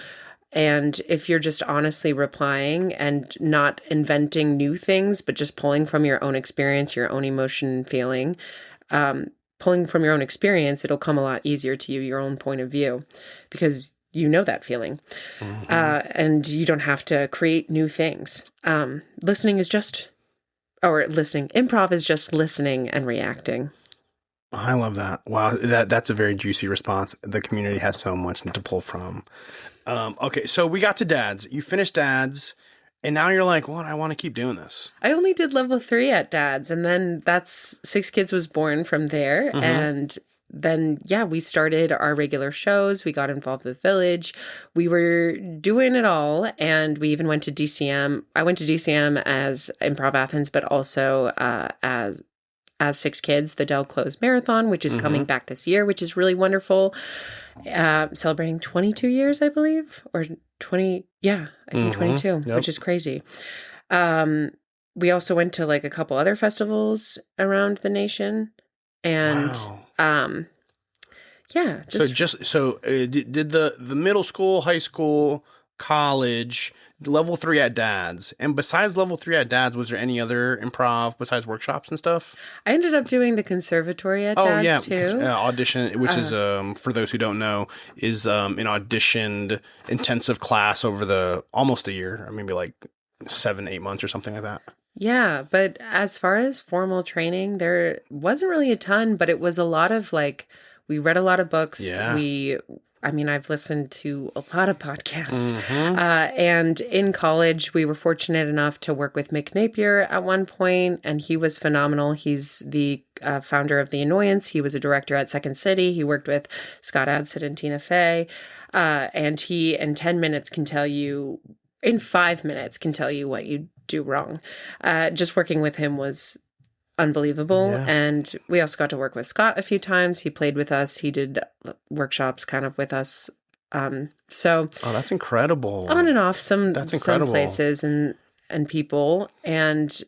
And if you're just honestly replying and not inventing new things, but just pulling from your own experience, your own emotion and feeling, pulling from your own experience, it'll come a lot easier to you, your own point of view, because you know that feeling. And you don't have to create new things. Improv is just listening and reacting. I love that. Wow, that's a very juicy response. The community has so much to pull from. Okay, so we got to dads. You finished dads, and now you're like, what? I want to keep doing this. I only did level 3 at dads, and then that's 6 Kids was born from there. And then, we started our regular shows. We got involved with Village. We were doing it all, and we even went to DCM. I went to DCM as Improv Athens, but also as 6 Kids, the Del Close Marathon, which is coming back this year, which is really wonderful. Celebrating 22 years, I believe, or 20. Yeah, I think 22, which is crazy. We also went to like a couple other festivals around the nation, and did the middle school, high school, college, level 3 at dads, and besides level 3 at dads, was there any other improv besides workshops and stuff? I ended up doing the conservatory at dads too. Audition, which is for those who don't know, is an auditioned intensive class over the almost a year, or maybe like 7-8 months or something like that. Yeah, but as far as formal training, there wasn't really a ton, but it was a lot of like, we read a lot of books. Yeah. I've listened to a lot of podcasts. And in college, we were fortunate enough to work with Mick Napier at one point, and he was phenomenal. He's the founder of The Annoyance. He was a director at Second City. He worked with Scott Adsit and Tina Fey. And he, in 10 minutes, in 5 minutes, can tell you what you do wrong. Just working with him was unbelievable. Yeah. And we also got to work with Scott a few times. He played with us. He did workshops kind of with us. So that's incredible. On and off some places and people. And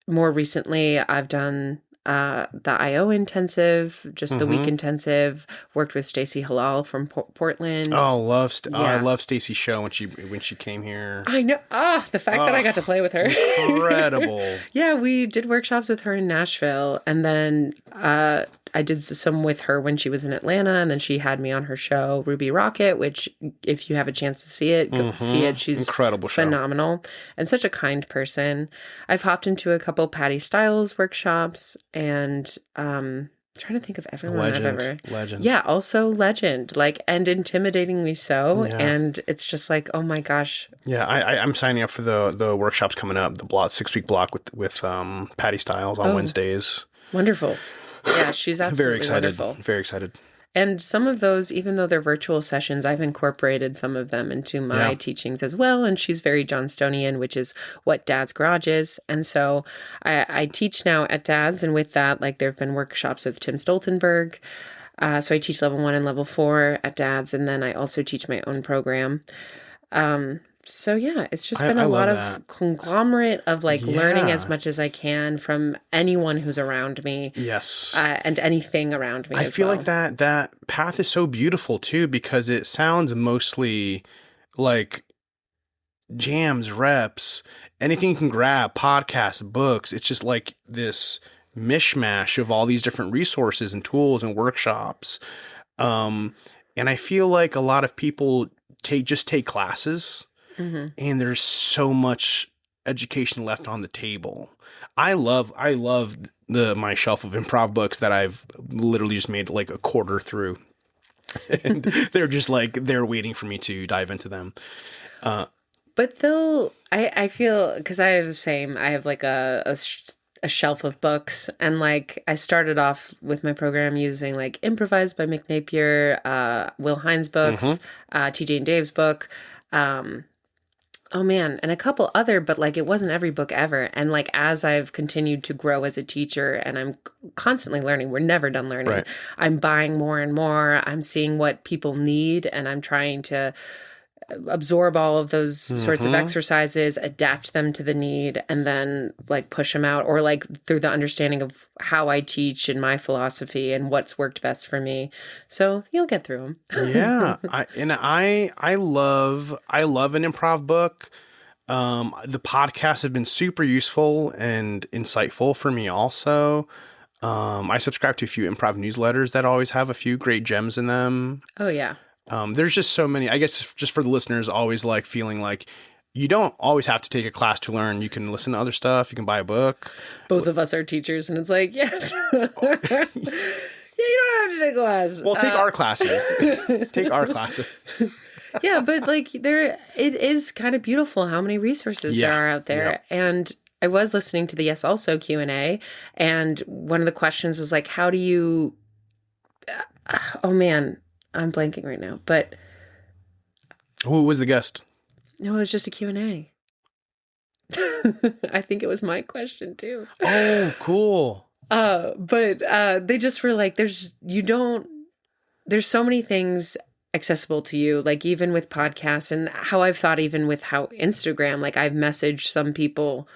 more recently, I've done the IO intensive, just the week intensive. Worked with Stacey Halal from Portland. I love Stacey's show when she came here. I know. The fact that I got to play with her, incredible. Yeah, we did workshops with her in Nashville, and then I did some with her when she was in Atlanta, and then she had me on her show Ruby Rocket, which if you have a chance to see it, go see it. She's incredible, phenomenal, and such a kind person. I've hopped into a couple Patty Styles workshops, and trying to think of everyone I've ever. Legend. Yeah, also legend, and intimidatingly so. Yeah. And it's just like, oh my gosh. Yeah, I'm signing up for the workshops coming up, the 6-week block with Patty Styles on Wednesdays. Wonderful. Yeah, she's absolutely very excited. Wonderful. Very excited. And some of those, even though they're virtual sessions, I've incorporated some of them into my teachings as well. And she's very Johnstonian, which is what Dad's Garage is. And so I teach now at Dad's. And with that, there have been workshops with Tim Stoltenberg. So I teach level 1 and level 4 at Dad's. And then I also teach my own program. So yeah, it's just been a lot of conglomerate of learning as much as I can from anyone who's around me. Yes. And anything around me. I feel like that path is so beautiful too, because it sounds mostly like jams, reps, anything you can grab, podcasts, books. It's just like this mishmash of all these different resources and tools and workshops. And I feel like a lot of people take classes. And there's so much education left on the table. I love my shelf of improv books that I've literally just made a quarter through. And they're just they're waiting for me to dive into them. But I feel, because I have the same, I have a shelf of books, and I started off with my program using Improvised by Mick Napier, Will Hines books, TJ and Dave's book, and a couple other, but it wasn't every book ever. And as I've continued to grow as a teacher, and I'm constantly learning, we're never done learning. Right. I'm buying more and more. I'm seeing what people need, and I'm trying to absorb all of those sorts of exercises, adapt them to the need, and then push them out, or through the understanding of how I teach and my philosophy and what's worked best for me. So you'll get through them. Yeah. I love an improv book. The podcasts have been super useful and insightful for me also. I subscribe to a few improv newsletters that always have a few great gems in them. Oh yeah. There's just so many, I guess just for the listeners, always like feeling like you don't always have to take a class to learn. You can listen to other stuff. You can buy a book. Both of us are teachers, and it's like, yes. Yeah, you don't have to take a class. Well, take our classes. Take our classes. Yeah, but like it is kind of beautiful how many resources there are out there. Yeah. And I was listening to the Yes Also Q&A, and one of the questions was like, how do you, oh man, I'm blanking right now, but. Who was the guest? No, it was just a Q&A. I think it was my question too. Oh, cool. But they just were like, there's so many things accessible to you, like even with podcasts, and how I've thought even with how Instagram, like I've messaged some people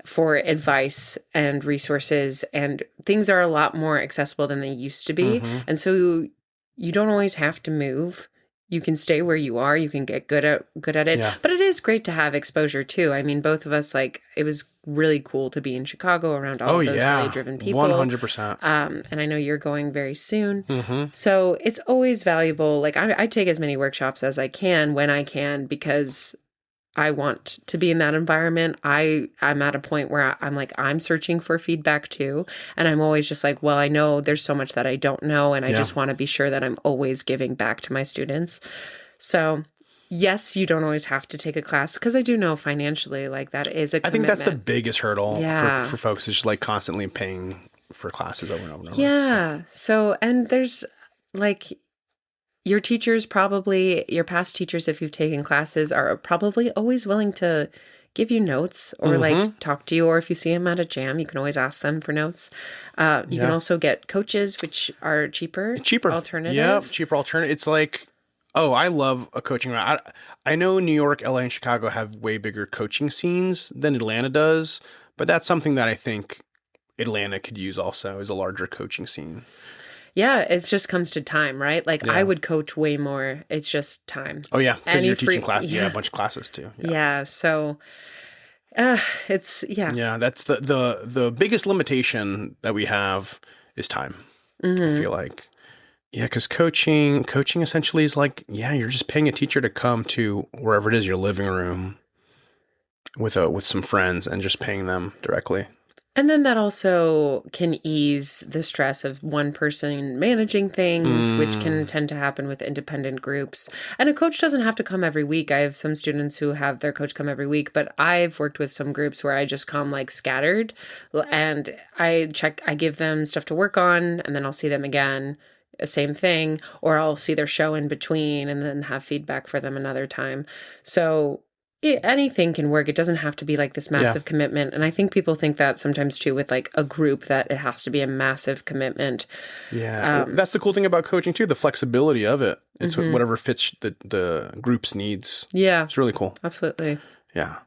for advice and resources, and things are a lot more accessible than they used to be. Mm-hmm. And so you don't always have to move. You can stay where you are. You can get good at it. Yeah. But it is great to have exposure too. I mean, both of us, like, it was really cool to be in Chicago around all of those really driven people. 100%. And I know you're going very soon. Mm-hmm. So it's always valuable. Like I take as many workshops as I can when I can, because I want to be in that environment. I'm at a point where I'm like, I'm searching for feedback too. And I'm always just like, well, I know there's so much that I don't know. And I just want to be sure that I'm always giving back to my students. So yes, you don't always have to take a class, because I do know financially, like that is a commitment. I think that's the biggest hurdle for folks, is just like constantly paying for classes over and over and over. Yeah. So, and there's like, your teachers probably, your past teachers, if you've taken classes, are probably always willing to give you notes or like talk to you. Or if you see them at a jam, you can always ask them for notes. You can also get coaches, which are cheaper alternative. Yeah, cheaper alternative. It's like, oh, I love a coaching. I know New York, LA, and Chicago have way bigger coaching scenes than Atlanta does, but that's something that I think Atlanta could use also, is a larger coaching scene. Yeah, it just comes to time, right? Like I would coach way more. It's just time. Oh yeah, because you're teaching classes. Yeah, a bunch of classes too. Yeah, so it's Yeah, that's the biggest limitation that we have is time. Mm-hmm. I feel like. Yeah, because coaching essentially is like, you're just paying a teacher to come to wherever it is, your living room, with some friends, and just paying them directly. And then that also can ease the stress of one person managing things, which can tend to happen with independent groups. And a coach doesn't have to come every week. I have some students who have their coach come every week, but I've worked with some groups where I just come like scattered, and I give them stuff to work on, and then I'll see them again. Same thing, or I'll see their show in between and then have feedback for them another time. So anything can work. It doesn't have to be like this massive commitment. And I think people think that sometimes too with like a group, that it has to be a massive commitment. Yeah. That's the cool thing about coaching too, the flexibility of it. It's whatever fits the group's needs. Yeah. It's really cool. Absolutely. Yeah.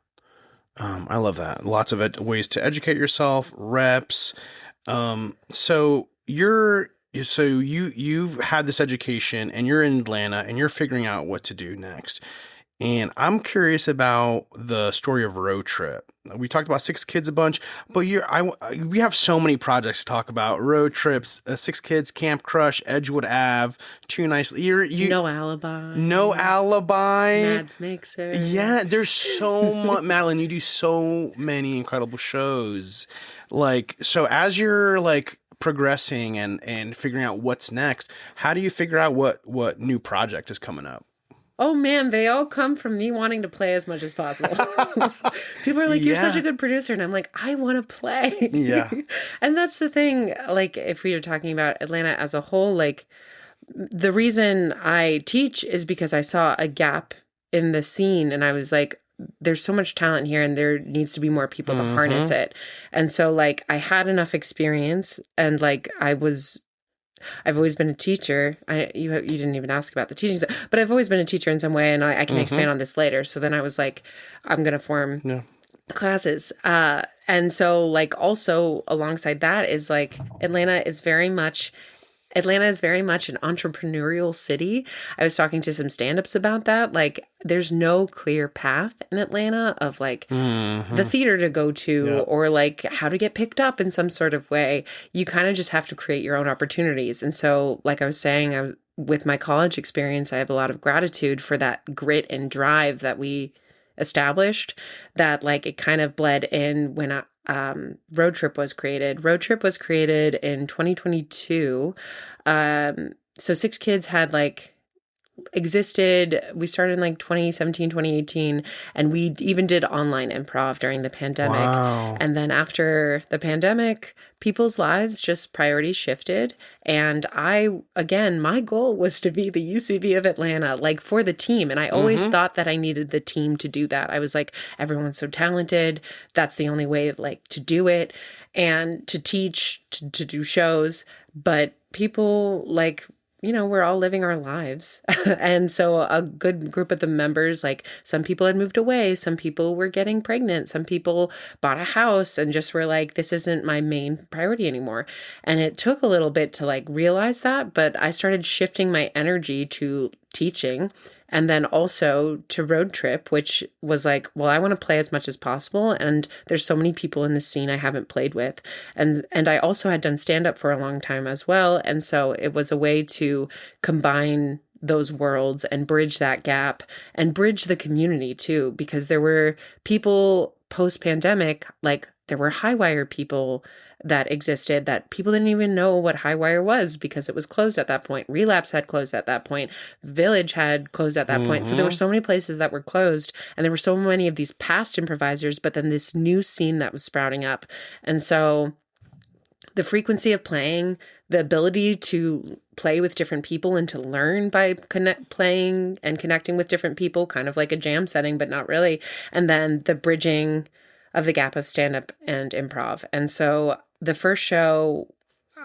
I love that. Lots of ways to educate yourself, reps. So you've had this education, and you're in Atlanta, and you're figuring out what to do next. And I'm curious about the story of Road Trip. We talked about 6 Kids a bunch, but we have so many projects to talk about. Road Trips, 6 Kids, Camp Crush, Edgewood Ave, Too Nice. No Alibi. No Alibi. Mads Mixer. Yeah, there's so much. Madeline, you do so many incredible shows. Like, so as you're like progressing and figuring out what's next, how do you figure out what new project is coming up? Oh man, they all come from me wanting to play as much as possible. People are like, you're such a good producer. And I'm like, I want to play. Yeah. And that's the thing. Like, if we are talking about Atlanta as a whole, like, the reason I teach is because I saw a gap in the scene, and I was like, there's so much talent here, and there needs to be more people to harness it. And so like I had enough experience, and like I've always been a teacher. You didn't even ask about the teaching stuff, but I've always been a teacher in some way, and I can expand on this later. So then I was like, I'm going to form classes. And so like also alongside that is like Atlanta is very much an entrepreneurial city. I was talking to some stand-ups about that. Like, there's no clear path in Atlanta of like the theater to go to or like how to get picked up in some sort of way. You kind of just have to create your own opportunities. And so, like I was saying, with my college experience, I have a lot of gratitude for that grit and drive that we established, that like it kind of bled in when Road Trip was created. Road Trip was created in 2022. So Six Kids had like existed. We started in like 2017, 2018, and we even did online improv during the pandemic. Wow. And then after the pandemic, people's lives just priorities shifted. And my goal was to be the UCB of Atlanta, like for the team. And I always thought that I needed the team to do that. I was like, everyone's so talented. That's the only way like to do it and to teach, to do shows. But people like, we're all living our lives. And so a good group of the members, like some people had moved away, some people were getting pregnant, some people bought a house and just were like, this isn't my main priority anymore. And it took a little bit to like realize that, but I started shifting my energy to teaching. And then also to Road Trip, which was like, well, I want to play as much as possible. And there's so many people in the scene I haven't played with. And I also had done stand-up for a long time as well. And so it was a way to combine those worlds and bridge that gap and bridge the community too, because there were people post-pandemic, like there were high wire people that existed that people didn't even know what High Wire was because it was closed at that point. Relapse had closed at that point. Village had closed at that point. So there were so many places that were closed, and there were so many of these past improvisers, but then this new scene that was sprouting up. And so the frequency of playing, the ability to play with different people and to learn by playing and connecting with different people, kind of like a jam setting, but not really. And then the bridging of the gap of stand-up and improv. And so the first show,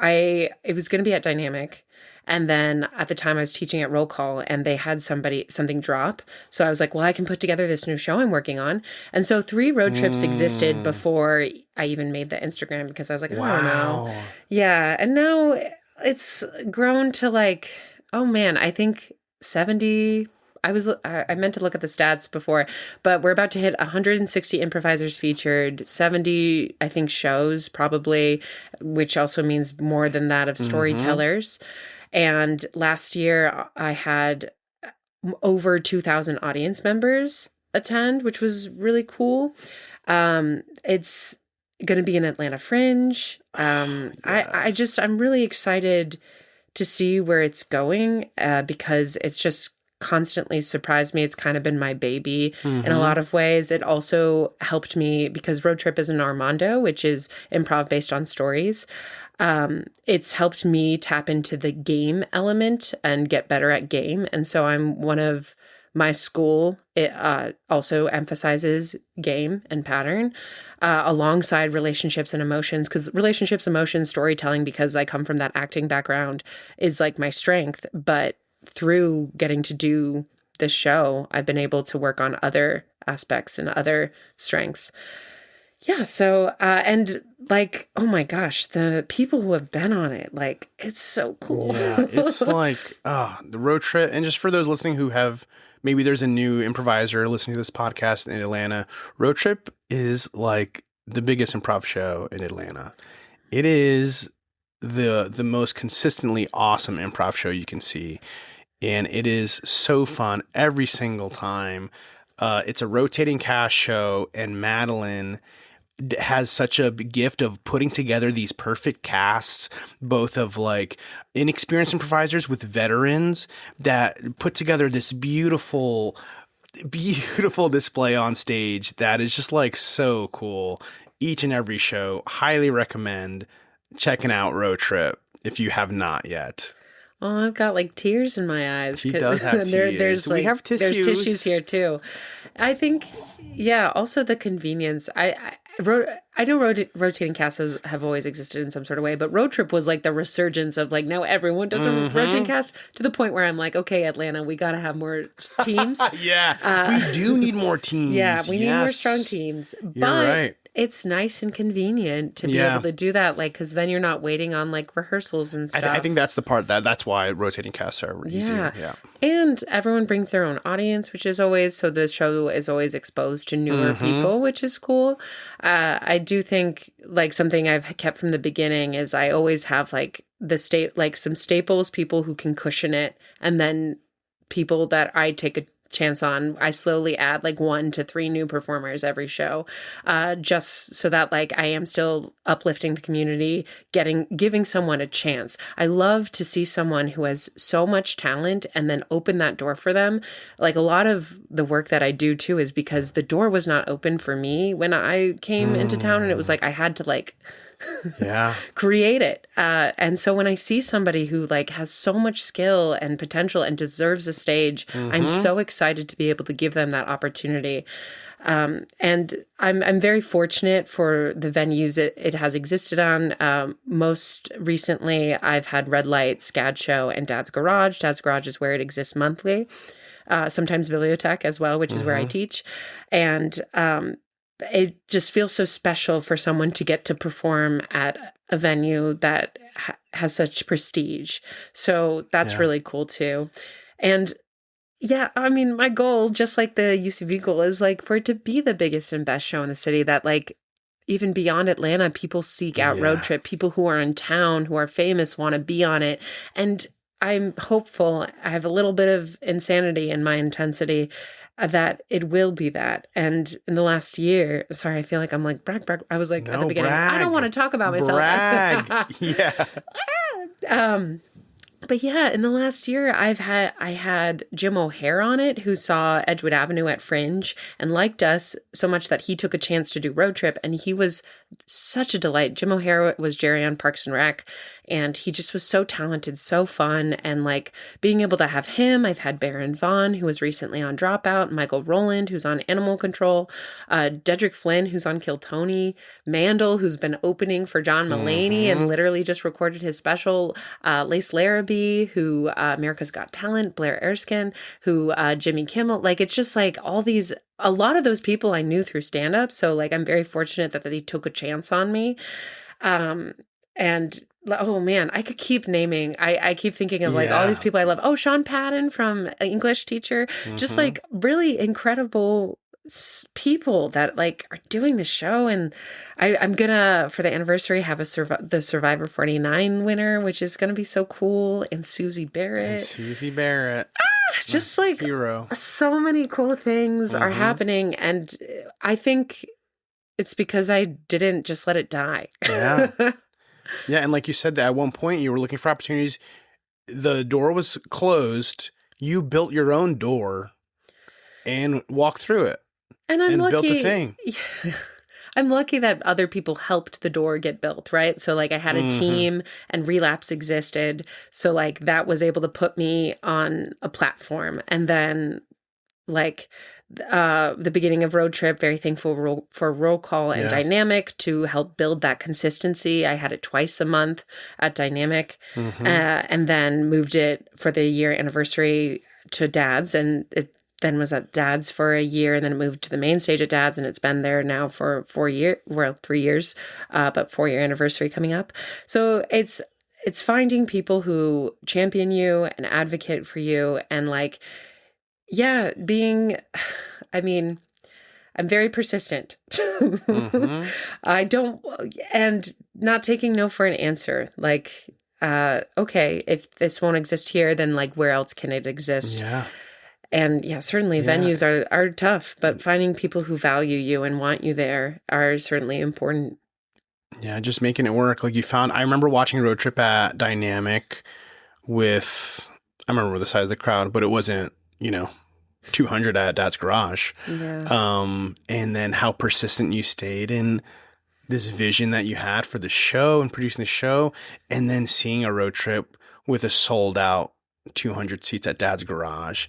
it was going to be at Dynamic. And then at the time I was teaching at Roll Call and they had something drop. So I was like, well, I can put together this new show I'm working on. And so 3 road trips existed before I even made the Instagram because I was like, I don't know. Yeah. And now it's grown to like, oh man, I think 70. I meant to look at the stats before, but we're about to hit 160 improvisers featured, 70, I think, shows probably, which also means more than that of storytellers. And last year I had over 2,000 audience members attend, which was really cool. It's going to be an Atlanta Fringe. Yes. I'm really excited to see where it's going because it's just constantly surprised me. It's kind of been my baby in a lot of ways. It also helped me because Road Trip is an Armando, which is improv based on stories. It's helped me tap into the game element and get better at game. And so my school, it also emphasizes game and pattern alongside relationships and emotions, because relationships, emotions, storytelling, because I come from that acting background, is like my strength. But through getting to do this show, I've been able to work on other aspects and other strengths. Yeah. So, and like, oh my gosh, the people who have been on it, like, it's so cool. Yeah. It's like, the Road Trip. And just for those listening who maybe there's a new improviser listening to this podcast in Atlanta, Road Trip is like the biggest improv show in Atlanta. It is the most consistently awesome improv show you can see. And it is so fun every single time. It's a rotating cast show, and Madeline has such a gift of putting together these perfect casts, both of like inexperienced improvisers with veterans, that put together this beautiful display on stage that is just like so cool. Each and every show, highly recommend checking out Road Trip if you have not yet. Oh, I've got like tears in my eyes. She does have tears. We have tissues. There's tissues here too. I think, yeah. Also, the convenience. I know rotating casts have always existed in some sort of way, but Road Trip was like the resurgence of like now everyone does a rotating cast, to the point where I'm like, okay, Atlanta, we got to have more teams. Yeah, we do need more teams. Yeah, we need more strong teams. You're right. It's nice and convenient to be able to do that, like, because then you're not waiting on like rehearsals and stuff. I think that's the part that's why rotating casts are easier. Yeah. And everyone brings their own audience, which is always, so the show is always exposed to newer people, which is cool. I do think like something I've kept from the beginning is I always have like like some staples, people who can cushion it, and then people that I take a chance on. I slowly add like 1 to 3 new performers every show, just so that like I am still uplifting the community, giving someone a chance. I love to see someone who has so much talent and then open that door for them. Like a lot of the work that I do too is because the door was not open for me when I came into town, and it was like I had to like create it. And so when I see somebody who like has so much skill and potential and deserves a stage, I'm so excited to be able to give them that opportunity. And I'm very fortunate for the venues it has existed on. Most recently, I've had Red Light, SCAD Show, and Dad's Garage. Dad's Garage is where it exists monthly. Sometimes Bibliotech as well, which is where I teach. And it just feels so special for someone to get to perform at a venue that has such prestige. So that's really cool too. And yeah, I mean, my goal, just like the UCB goal, is like for it to be the biggest and best show in the city, that like even beyond Atlanta, people seek out Road Trip. People who are in town, who are famous, want to be on it. And I'm hopeful. I have a little bit of insanity in my intensity that it will be that. And in the last year, sorry, I feel like I'm like brag. I was like at the beginning, I don't want to talk about myself. But yeah, in the last year, I had Jim O'Hare on it, who saw Edgewood Avenue at Fringe and liked us so much that he took a chance to do Road Trip, and he was such a delight. Jim O'Hare was Jerry on Parks and Rec, and he just was so talented, so fun, and like being able to have him. I've had Baron Vaughn, who was recently on Dropout, Michael Rowland, who's on Animal Control, Dedrick Flynn, who's on Kill Tony, Mandel, who's been opening for John Mulaney and literally just recorded his special, Lace Larrabee, who America's Got Talent, Blair Erskine, who Jimmy Kimmel, like it's just like all these, a lot of those people I knew through stand-up. So like I'm very fortunate that they took a chance on me. And oh man, I could keep naming. I keep thinking of like all these people I love. Oh, Sean Patton from English Teacher, just like really incredible people that like are doing the show. And I'm gonna, for the anniversary, have the Survivor 49 winner, which is gonna be so cool, and Susie Barrett. Just like hero. So many cool things are happening, and I think it's because I didn't just let it die. Yeah, and like you said, that at one point you were looking for opportunities. The door was closed. You built your own door and walked through it. And I'm lucky. Built the thing. I'm lucky that other people helped the door get built, right? So like I had a team, and Relapse existed. So like that was able to put me on a platform. And then like the beginning of Road Trip, very thankful for Roll Call and Dynamic to help build that consistency. I had it twice a month at Dynamic, and then moved it for the year anniversary to Dad's, and it then was at Dad's for a year, and then it moved to the main stage at Dad's, and it's been there now for 3 years, but 4-year anniversary coming up. So it's finding people who champion you and advocate for you, and like, I mean, I'm very persistent. I don't, and not taking no for an answer. Like, okay, if this won't exist here, then like, where else can it exist? And certainly venues are tough, but finding people who value you and want you there are certainly important. Yeah, just making it work. Like I remember watching Road Trip at Dynamic with, I remember the size of the crowd, but it wasn't, 200 at Dad's Garage. And then how persistent you stayed in this vision that you had for the show and producing the show, and then seeing a Road Trip with a sold out 200 seats at Dad's Garage.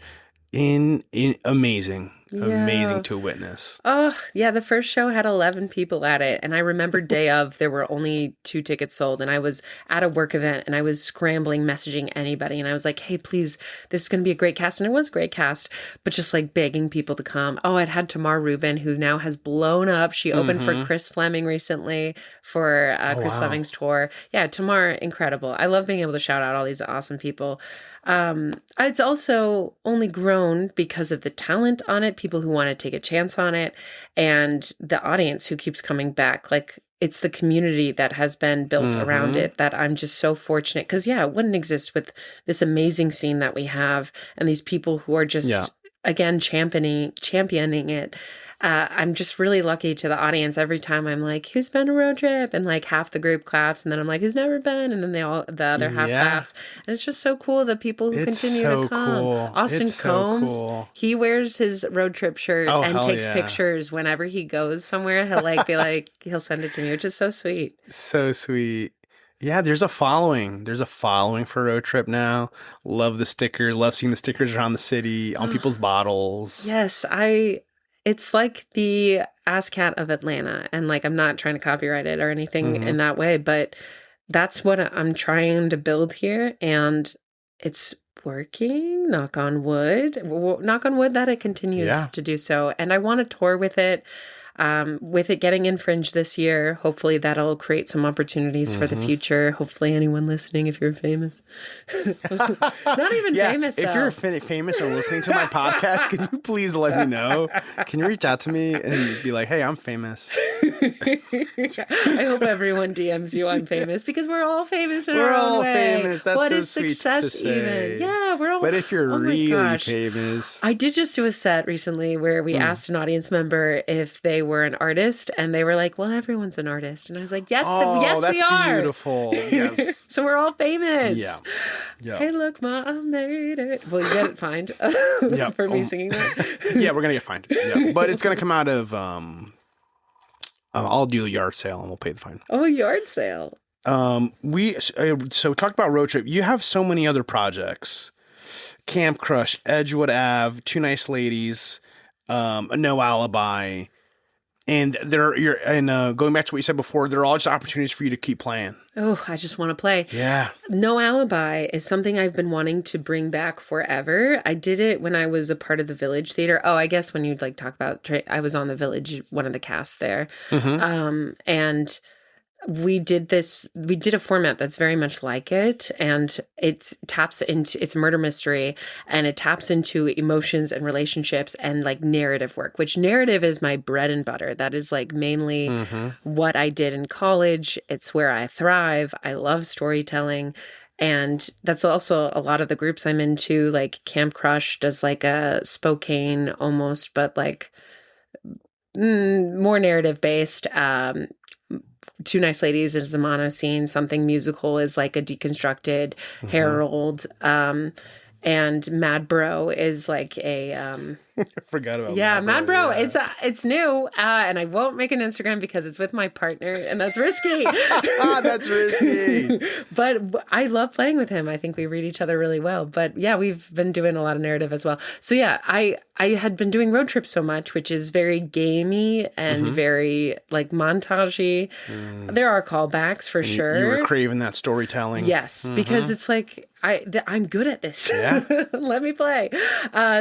Amazing to witness. Oh, yeah. The first show had 11 people at it. And I remember day of, there were only 2 tickets sold. And I was at a work event and I was scrambling, messaging anybody. And I was like, hey, please, this is going to be a great cast. And it was a great cast, but just like begging people to come. Oh, I'd had Tamar Rubin, who now has blown up. She opened for Chris Fleming recently for Chris Fleming's tour. Yeah, Tamar, incredible. I love being able to shout out all these awesome people. It's also only grown because of the talent on it, people who want to take a chance on it, and the audience who keeps coming back. Like, it's the community that has been built around it that I'm just so fortunate. Because, yeah, it wouldn't exist with this amazing scene that we have and these people who are just, again, championing it. I'm just really lucky to the audience. Every time I'm like, who's been a road trip? And like half the group claps, and then I'm like, who's never been? And then the other half claps. And it's just so cool, the people who continue to come. Cool. Austin Combs, he wears his road trip shirt and takes pictures whenever he goes somewhere. He'll like be like, he'll send it to me, which is so sweet. So sweet. Yeah, there's a following. There's a following for Road Trip now. Love the stickers. Love seeing the stickers around the city on people's bottles. Yes, it's like the ASCAT of Atlanta. And like, I'm not trying to copyright it or anything in that way, but that's what I'm trying to build here. And it's working, knock on wood. Knock on wood that it continues to do so. And I want to tour with it. With it getting in Fringe this year, hopefully that'll create some opportunities for the future. Hopefully anyone listening, if you're famous. Not even famous, though. If you're famous and listening to my podcast, can you please let me know? Can you reach out to me and be like, hey, I'm famous? I hope everyone DMs you I'm famous, because we're all famous in our own way. We're all famous. That's what so is sweet success to say. even? Yeah, we're all. But if you're really famous. I did just do a set recently where we asked an audience member if they were an artist, and they were like, well, everyone's an artist. And I was like, yes, yes, we are. That's beautiful. Yes. So we're all famous. Yeah. Hey, look, Ma, I made it. Will you get fined for me singing that? Yeah, we're going to get fined. Yeah. But it's going to come out of, I'll do a yard sale and we'll pay the fine. Oh, yard sale. So talk about Road Trip. You have so many other projects. Camp Crush, Edgewood Ave, Two Nice Ladies, No Alibi. And going back to what you said before, they're all just opportunities for you to keep playing. Oh, I just want to play. Yeah. No Alibi is something I've been wanting to bring back forever. I did it when I was a part of the Village Theater. Oh, I guess when you'd like talk about, I was on the Village, one of the casts there. And we did a format that's very much like it, and it's a murder mystery, and it taps into emotions and relationships and like narrative work, which narrative is my bread and butter. That is like mainly what I did in college. It's where I thrive. I love storytelling. And that's also a lot of the groups I'm into. Like Camp Crush does like a Spokane almost, but like more narrative based. Two Nice Ladies is a mono scene. Something Musical is like a deconstructed Harold. And Mad Bro is like a I forgot about Mad Bro. Yeah. It's new, and I won't make an Instagram because it's with my partner, and that's risky. That's risky. But I love playing with him. I think we read each other really well. But yeah, we've been doing a lot of narrative as well. So yeah, I had been doing Road Trip so much, which is very gamey and very like montagey. There are callbacks for sure. You were craving that storytelling. Yes, because it's like I'm good at this. Yeah. Let me play.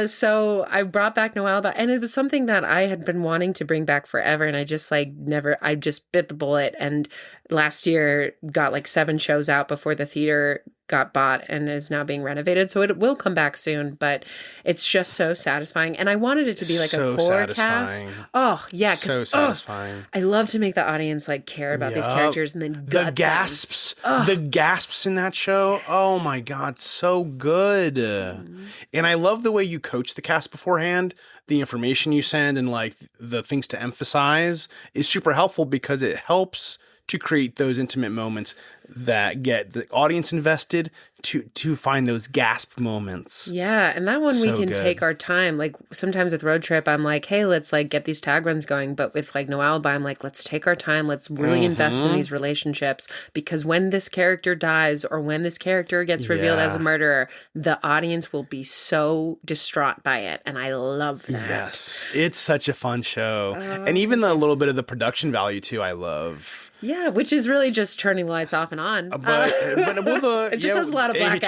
So I brought back No Alibi, and it was something that I had been wanting to bring back forever, and I just bit the bullet, and last year got like 7 shows out before the theater got bought and is now being renovated. So it will come back soon, but it's just so satisfying. And I wanted it to be like a core cast. Oh, yeah. So satisfying. I love to make the audience like care about these characters and then the gasps. The gasps in that show. Yes. Oh my God. So good. And I love the way you coach the cast beforehand. The information you send and like the things to emphasize is super helpful because it helps to create those intimate moments that get the audience invested to find those gasp moments. Yeah, and that one we can take our time. Like sometimes with Road Trip, I'm like, hey, let's like get these tag runs going. But with like No Alibi, I'm like, let's take our time. Let's really invest in these relationships, because when this character dies or when this character gets revealed as a murderer, the audience will be so distraught by it. And I love that. Yes, it's such a fun show. And even the little bit of the production value too, I love. Yeah, which is really just turning the lights off and on. It just has a lot of blackouts.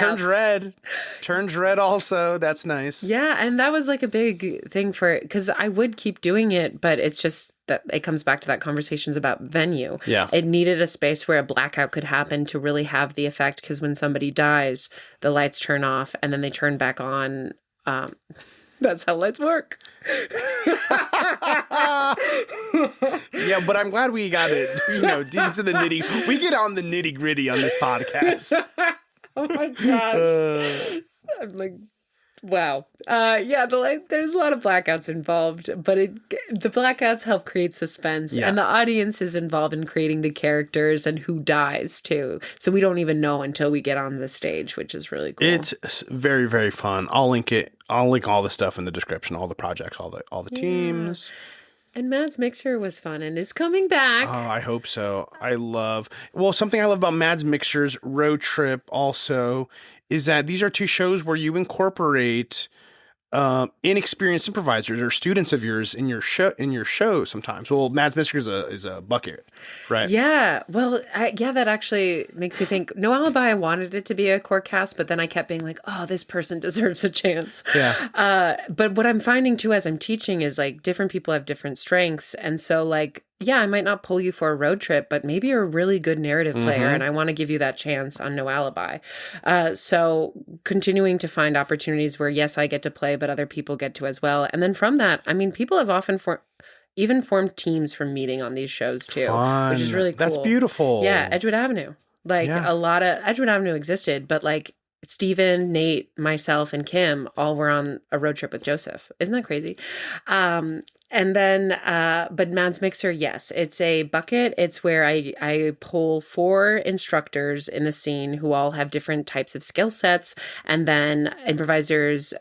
It turns red also. That's nice. Yeah, and that was like a big thing because I would keep doing it, but it's just that it comes back to that conversations about venue. Yeah. It needed a space where a blackout could happen to really have the effect, because when somebody dies, the lights turn off and then they turn back on. That's how lights work. Yeah, but I'm glad we got it, deep into the nitty. We get on the nitty gritty on this podcast. Oh my gosh. I'm like, wow. Yeah, there's a lot of blackouts involved, but the blackouts help create suspense, and the audience is involved in creating the characters and who dies too. So we don't even know until we get on the stage, which is really cool. It's very, very fun. I'll link all the stuff in the description, all the projects, all the teams. And Mads Mixer was fun and is coming back. Oh, I hope so. Something I love about Mads Mixer's Road Trip also is that these are two shows where you incorporate inexperienced improvisers or students of yours in your show sometimes. Well, Mads Mixer is a bucket, right? Yeah. Well, that actually makes me think. No Alibi, I wanted it to be a core cast, but then I kept being like, oh, this person deserves a chance. Yeah. But what I'm finding too as I'm teaching is like different people have different strengths. And so like, yeah, I might not pull you for a road trip, but maybe you're a really good narrative player, and I want to give you that chance on No Alibi. So continuing to find opportunities where, yes, I get to play, but other people get to as well. And then from that, I mean, people have often even formed teams from meeting on these shows too, Fun. which is really cool. That's beautiful. Yeah, Edgewood Avenue. A lot of Edgewood Avenue existed, but like Steven, Nate, myself, and Kim all were on a road trip with Joseph. Isn't that crazy? And then, but Mads Mixer, yes, it's a bucket. It's where I pull 4 instructors in the scene who all have different types of skill sets. And then improvisers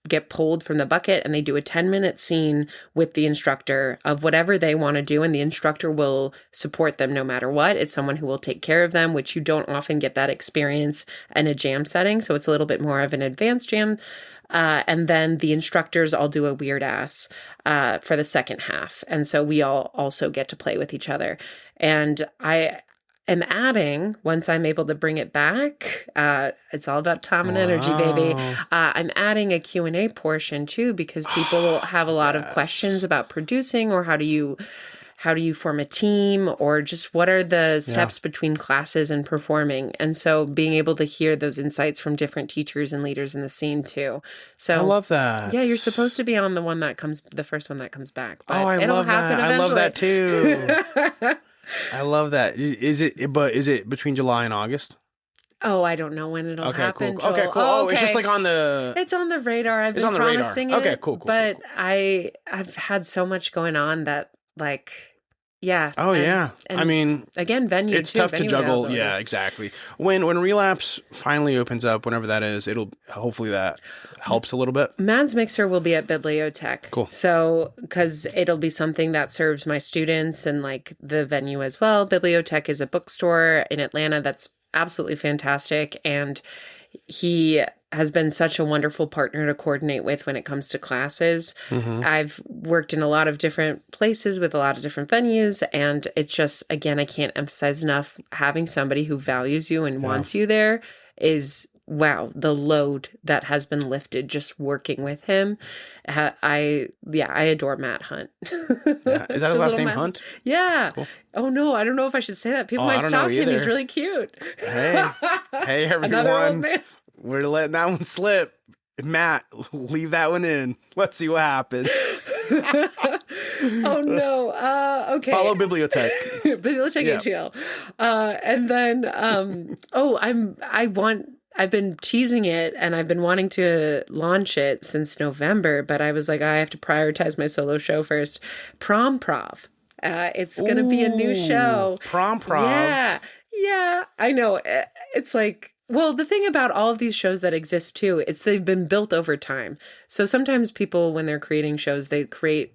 get pulled from the bucket and they do a 10-minute scene with the instructor of whatever they want to do. And the instructor will support them no matter what. It's someone who will take care of them, which you don't often get that experience in a jam setting. So it's a little bit more of an advanced jam. And then the instructors all do a weird ass for the second half. And so we all also get to play with each other. And I am adding, once I'm able to bring it back, it's all about time and energy, baby. I'm adding a Q&A portion too, because people have a lot of questions about producing, or how do you form a team, or just what are the steps between classes and performing. And so being able to hear those insights from different teachers and leaders in the scene too. So I love that. Yeah, you're supposed to be on the first one that comes back. But I love that. Eventually. I love that too. I love that. Is it between July and August? Oh, I don't know when it'll happen. Cool. Okay, cool. Oh, it's just like on the... It's on the radar. I've been promising it. Okay, cool. But I've had so much going on that, like... Yeah. Oh, yeah. And I mean... Again, venue, it's too. Tough to juggle. Yeah, exactly. When Relapse finally opens up, whenever that is, hopefully that helps a little bit. Mads Mixer will be at Bibliotech. Cool. So, because it'll be something that serves my students and like the venue as well. Bibliotech is a bookstore in Atlanta that's absolutely fantastic. And he has been such a wonderful partner to coordinate with when it comes to classes. I've worked in a lot of different places with a lot of different venues, and it's just, again, I can't emphasize enough, having somebody who values you and wants you there is, wow, the load that has been lifted just working with him. I adore Matt Hunt. Is that his last name, Hunt? Yeah. Cool. Oh no, I don't know if I should say that. People might stalk him. He's really cute. Hey everyone. Another old man. We're letting that one slip. Matt, leave that one in. Let's see what happens. Oh no. Okay. Follow Bibliotech. Bibliotech HL. And then I've been teasing it and I've been wanting to launch it since November, but I was like, I have to prioritize my solo show first. Promprov. It's going to be a new show. Promprov. Yeah. I know. It's like, well, the thing about all of these shows that exist too, they've been built over time. So sometimes people, when they're creating shows, they're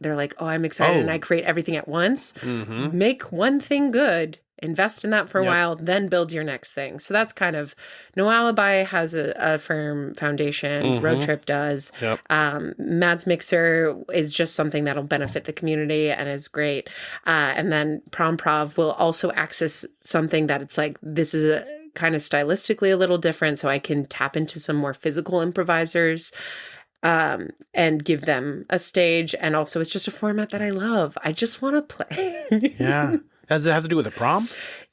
like, oh, I'm excited and I create everything at once. Make one thing good, invest in that for a while, then build your next thing. So that's kind of, No Alibi has a firm foundation. Road Trip does. Mads Mixer is just something that'll benefit the community and is great. And then Promprov will also access something that it's like, this is a kind of stylistically a little different, so I can tap into some more physical improvisers. and give them a stage. And also, it's just a format that I love. I just want to play. Yeah. Does it have to do with a prom?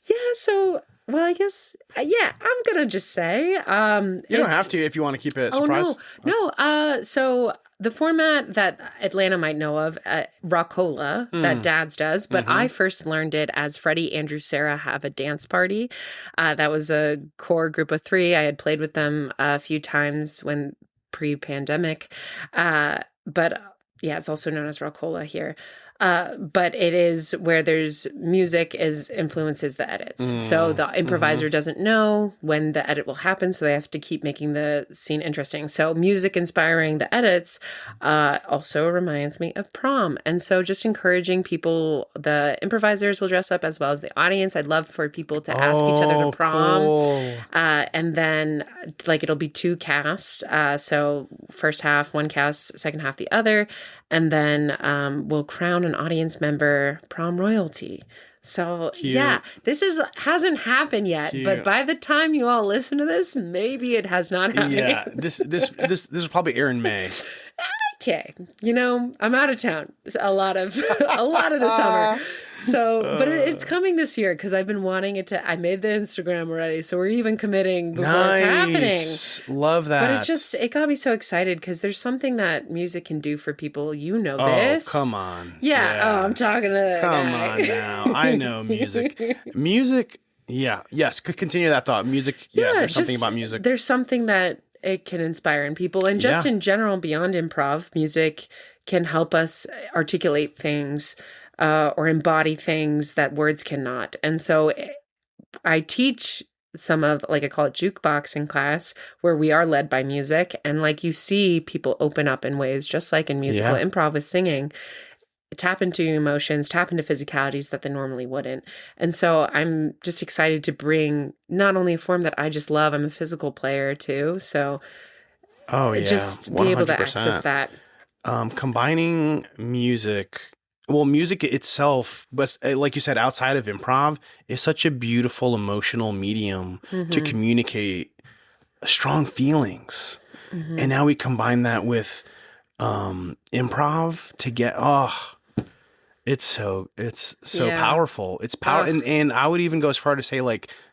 Yeah. So, well, I guess, yeah, I'm going to just say. You don't have to if you want to keep it surprise. Oh, no. So the format that Atlanta might know of, Rockola, that Dad's does, but I first learned it as Freddie, Andrew, Sarah have a dance party. That was a core group of 3. I had played with them a few times when pre-pandemic. But yeah, it's also known as Rockola here. But it is where there's music influences the edits. So the improviser doesn't know when the edit will happen, so they have to keep making the scene interesting. So music inspiring the edits also reminds me of prom. And so just encouraging people, the improvisers will dress up as well as the audience. I'd love for people to ask each other to prom. Cool. And then it'll be 2 casts. So first half, one cast, second half, the other. And then we'll crown an audience member prom royalty. So Cute. Yeah, this hasn't happened yet. Cute. But by the time you all listen to this, maybe it has not happened. Yeah, this will probably air in May. Okay, I'm out of town a lot of the summer. So, but it's coming this year because I've been wanting it to. I made the Instagram already, so we're even committing before it's happening. Love that. But it got me so excited because there's something that music can do for people. Oh, come on. Yeah. Oh, I'm talking to that Come guy. on now. I know music. Music. Yeah. Yes. Could continue that thought. Music. Yeah. There's something about music. There's something that it can inspire in people. And just in general, beyond improv, music can help us articulate things or embody things that words cannot. And so I teach some of, I call it jukebox in class, where we are led by music. And you see people open up in ways, just like in musical improv with singing, tap into emotions, tap into physicalities that they normally wouldn't. And so I'm just excited to bring not only a form that I just love, I'm a physical player too. So just 100%. Be able to access that. Combining music itself, but like you said, outside of improv, is such a beautiful emotional medium to communicate strong feelings. And now we combine that with improv to get it's so powerful. It's and I would even go as far to say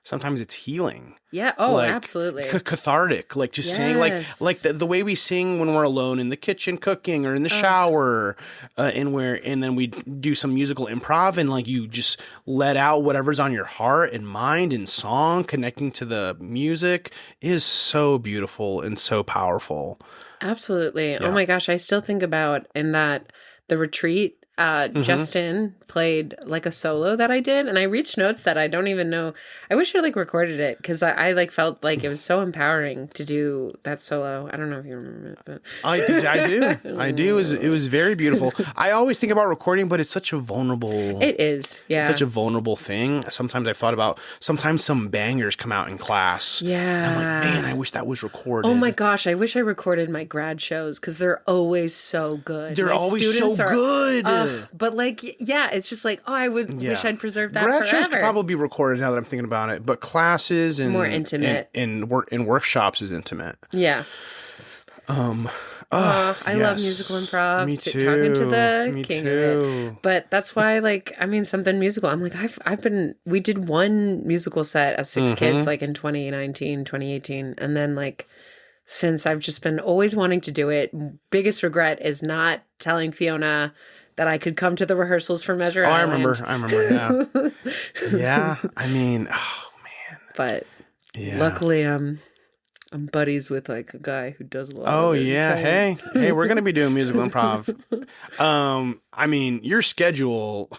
sometimes it's healing. Yeah. Oh, absolutely. Cathartic. Just saying the way we sing when we're alone in the kitchen cooking or in the shower, and then we do some musical improv and you just let out whatever's on your heart and mind and song, connecting to the music is so beautiful and so powerful. Absolutely. Yeah. Oh my gosh. I still think about the retreat, Justin played a solo that I did, and I reached notes that I don't even know. I wish I recorded it because I felt it was so empowering to do that solo. I don't know if you remember it, but I do. It was very beautiful. I always think about recording, but it's such a vulnerable. It is, yeah, such a vulnerable thing. Sometimes I've thought about some bangers come out in class. Yeah, and I'm like, man, I wish that was recorded. Oh my gosh, I wish I recorded my grad shows because they're always so good. They're always so good. But it's just I would wish I'd preserved that grad forever. shows could probably be recorded now that I'm thinking about it, but classes and more intimate and workshops is intimate. Yeah. I love musical improv. Me too. Talking to the Me king too. of it. But that's why, something musical. I'm we did one musical set as 6 kids, in 2019, 2018. And then, since I've just been always wanting to do it, biggest regret is not telling Fiona that I could come to the rehearsals for Measure Island. I remember, yeah. Yeah, I mean, oh, man. But luckily, I'm buddies with a guy who does a lot of it. Yeah. Hey, we're going to be doing musical improv. I mean, your schedule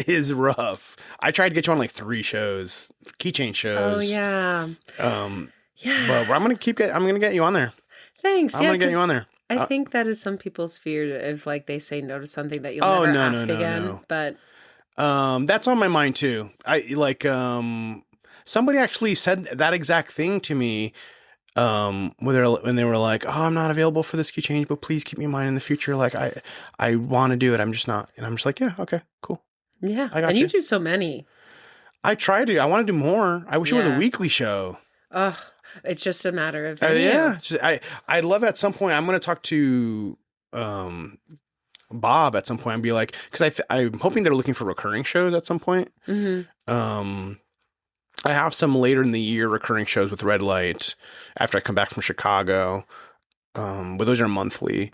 is rough. I tried to get you on 3 shows, keychain shows. Oh, yeah. Yeah. But I'm going to get you on there. Thanks. I'm going to get you on there. I think that is some people's fear if they say no to something that you'll never ask again. No. But that's on my mind too. I somebody actually said that exact thing to me. When they were like, "Oh, I'm not available for this key change, but please keep me in mind in the future." I want to do it. I'm just not, and I'm just like, yeah, okay, cool. Yeah, I got you. You do so many. I try to. I want to do more. I wish it was a weekly show. It's just a matter of venue. Yeah. I'd love at some point, I'm going to talk to Bob at some point and be like, because I'm hoping they're looking for recurring shows at some point. Mm-hmm. I have some later in the year recurring shows with Red Light after I come back from Chicago. But those are monthly.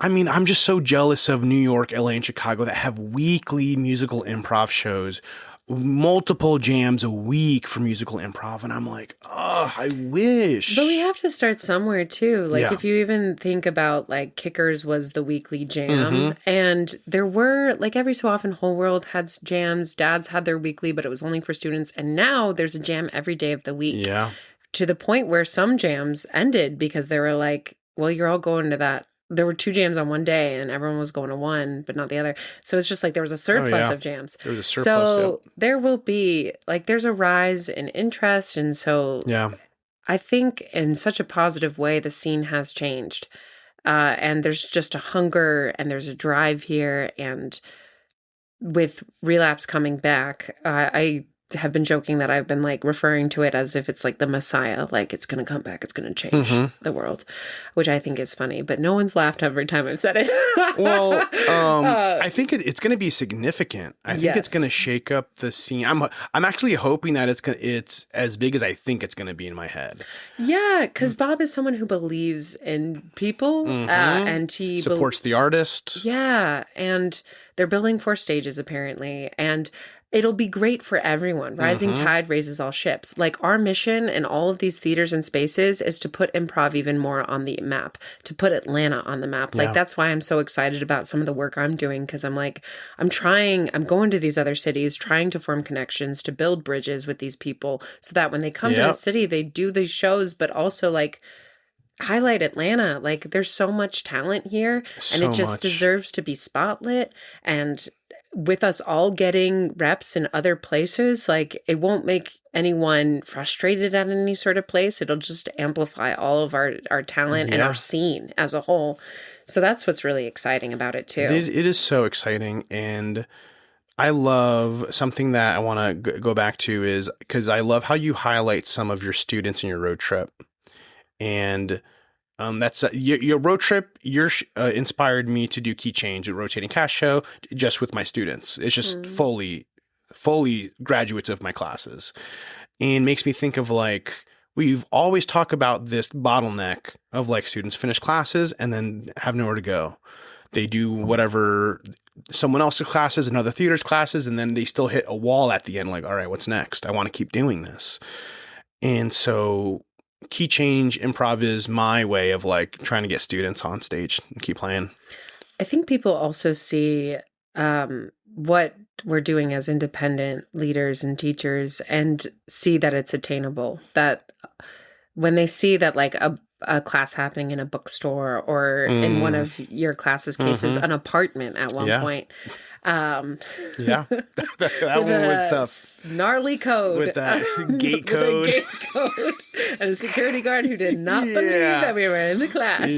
I mean, I'm just so jealous of New York, LA, and Chicago that have weekly musical improv shows, multiple jams a week for musical improv. And I'm like, oh, I wish. But we have to start somewhere too. Like if you even think about like Kickers was the weekly jam, and there were like every so often Whole World had jams, Dads had their weekly, but it was only for students. And now there's a jam every day of the week. Yeah. To the point where some jams ended because they were like, well, you're all going to that. There were 2 jams on one day and everyone was going to one, but not the other. So it's just like there was a surplus of jams. There was a surplus. So there will be like, there's a rise in interest. And so I think in such a positive way, the scene has changed. And there's just a hunger and there's a drive here. And with Relapse coming back, I have been joking that I've been like referring to it as if it's like the Messiah, like it's going to come back, it's going to change the world, which I think is funny, but no one's laughed every time I've said it. Well, I think it's going to be significant. I think it's going to shake up the scene. I'm actually hoping that it's as big as I think it's going to be in my head. Yeah, because Bob is someone who believes in people and he supports the artist. Yeah, and they're building 4 stages apparently, and it'll be great for everyone. Rising tide raises all ships. Like our mission in all of these theaters and spaces is to put improv even more on the map, to put Atlanta on the map. Like that's why I'm so excited about some of the work I'm doing, because I'm like, I'm going to these other cities, trying to form connections, to build bridges with these people so that when they come to the city, they do these shows, but also like highlight Atlanta. Like there's so much talent here and it just deserves to be spotlit. And with us all getting reps in other places, like it won't make anyone frustrated at any sort of place. It'll just amplify all of our talent and our scene as a whole. So that's what's really exciting about it too. It is so exciting. And I love something that I want to go back to is because I love how you highlight some of your students in your road trip. And that's your road trip. Inspired me to do Key Change, a rotating cast show, just with my students. It's just fully graduates of my classes, and makes me think of like we've always talked about this bottleneck of like students finish classes and then have nowhere to go. They do whatever someone else's classes, another theater's classes, and then they still hit a wall at the end. Like, all right, what's next? I want to keep doing this, and so Key Change Improv is my way of like trying to get students on stage and keep playing. I think people also see what we're doing as independent leaders and teachers and see that it's attainable. That when they see that like a class happening in a bookstore or in one of your class's cases, an apartment at one point. That one was tough. Gnarly code with that gate code, with a gate code, and a security guard who did not believe that we were in the class.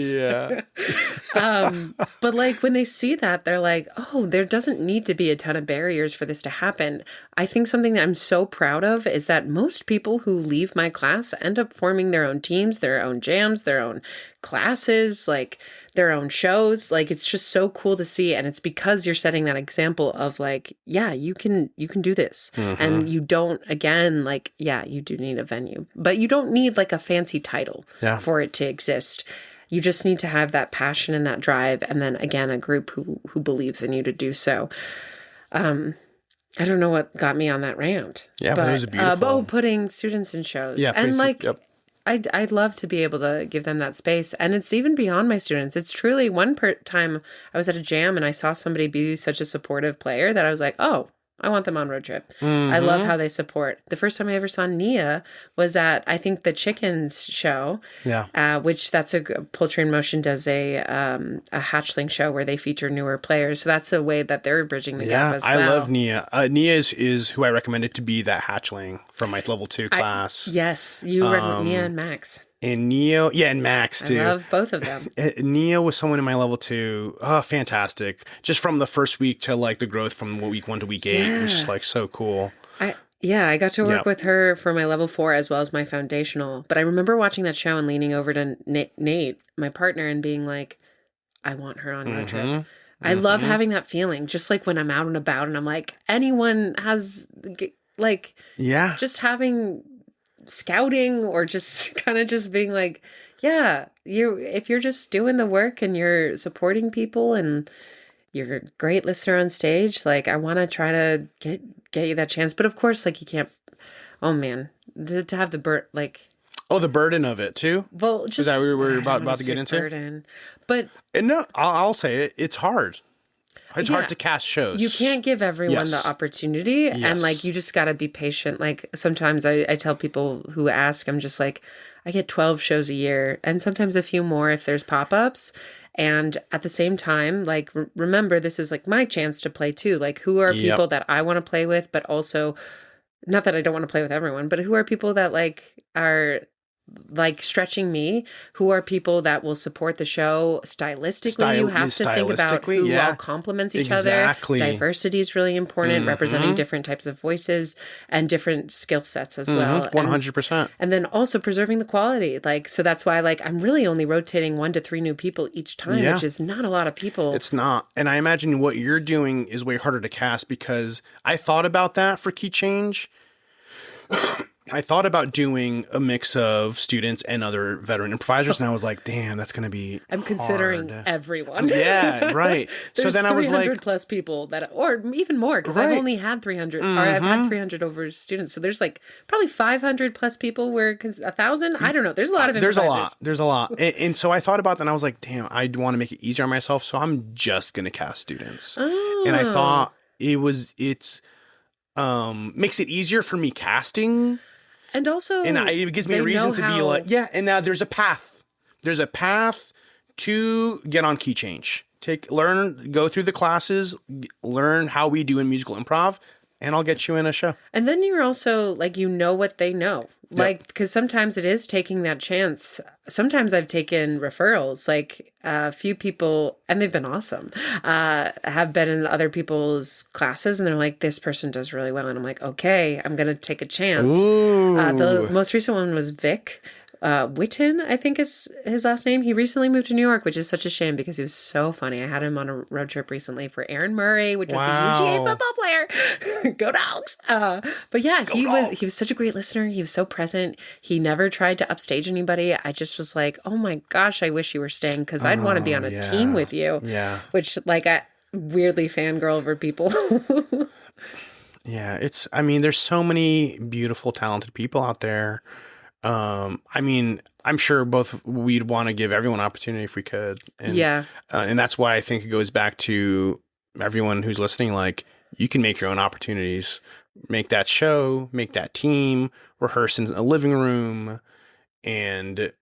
But like when they see that, they're like, "Oh, there doesn't need to be a ton of barriers for this to happen." I think something that I'm so proud of is that most people who leave my class end up forming their own teams, their own jams, their own classes, like their own shows. Like it's just so cool to see, and it's because you're setting that example of like, yeah, you can do this. And you don't, again, like, yeah, you do need a venue, but you don't need like a fancy title for it to exist. You just need to have that passion and that drive, and then again a group who believes in you to do so. I don't know what got me on that rant. But it was beautiful. Putting students in shows. And like I'd love to be able to give them that space. And it's even beyond my students. It's truly one time I was at a jam and I saw somebody be such a supportive player that I was like, oh, I want them on road trip. I love how they support. The first time I ever saw Nia was at, I think, the Chickens show. Which that's Poultry in Motion does a hatchling show where they feature newer players. So that's a way that they're bridging the gap as well. I love Nia. Nia is who I recommended to be that hatchling from my level 2 class. Yes, you recommend Nia and Max. And Neo, and Max too. I love both of them. Neo was someone in my level 2. Oh, fantastic. Just from the first week to like the growth from week 1 to week 8. It was just like so cool. Yeah, I got to work with her for my level 4 as well as my foundational. But I remember watching that show and leaning over to Nate, my partner, and being like, I want her on road trip. I love having that feeling, just like when I'm out and about and I'm like, anyone has like, just having scouting or just kind of just being like, yeah, if you're just doing the work and you're supporting people and you're a great listener on stage, like I want to try to get you that chance. But of course, like you can't, oh man, to have the the burden of it too. Well, just is that what we were about to get into? Burden. But no, I'll say it. It's hard. It's hard to cast shows. You can't give everyone the opportunity, and like you just got to be patient. Like sometimes I tell people who ask, I'm just like, I get 12 shows a year, and sometimes a few more if there's pop-ups. And at the same time, like remember, this is like my chance to play too. Like who are people that I want to play with, but also not that I don't want to play with everyone, but who are people that like are like stretching me, who are people that will support the show stylistically. You have to think about who all complements each other. Diversity is really important, representing different types of voices and different skill sets as well. 100%. And then also preserving the quality. Like, so that's why like I'm really only rotating 1 to 3 new people each time, which is not a lot of people. It's not. And I imagine what you're doing is way harder to cast, because I thought about that for Key Change. I thought about doing a mix of students and other veteran improvisers, and I was like, damn, that's going to be I'm considering everyone. Yeah, right. So then I was like 300 plus people that, or even more, because I've only had 300, or I've had 300 over students. So there's like probably 500 plus people where 1,000, I don't know. There's a lot of improvisers. There's a lot. And so I thought about that, and I was like, damn, I want to make it easier on myself, so I'm just going to cast students. Oh. And I thought it's makes it easier for me go and also, and it gives me a reason to be like, and now there's a path. There's a path to get on Key Change. Go through the classes, learn how we do in musical improv, and I'll get you in a show. And then you're also like, what they know. Like, because sometimes it is taking that chance. Sometimes I've taken referrals, like a few people, and they've been awesome, have been in other people's classes, and they're like, this person does really well. And I'm like, okay, I'm going to take a chance. The most recent one was Vic. Witten, I think is his last name. He recently moved to New York, which is such a shame because he was so funny. I had him on a road trip recently for Aaron Murray, which was the UGA football player. Go Dogs! But yeah, he was such a great listener. He was so present. He never tried to upstage anybody. I just was like, oh my gosh, I wish you were staying because I'd want to be on a team with you. Yeah, which like I weirdly fangirl over people. Yeah, there's so many beautiful, talented people out there. I'm sure we'd want to give everyone an opportunity if we could. And, and that's why I think it goes back to everyone who's listening. Like, you can make your own opportunities, make that show, make that team, rehearse in a living room, and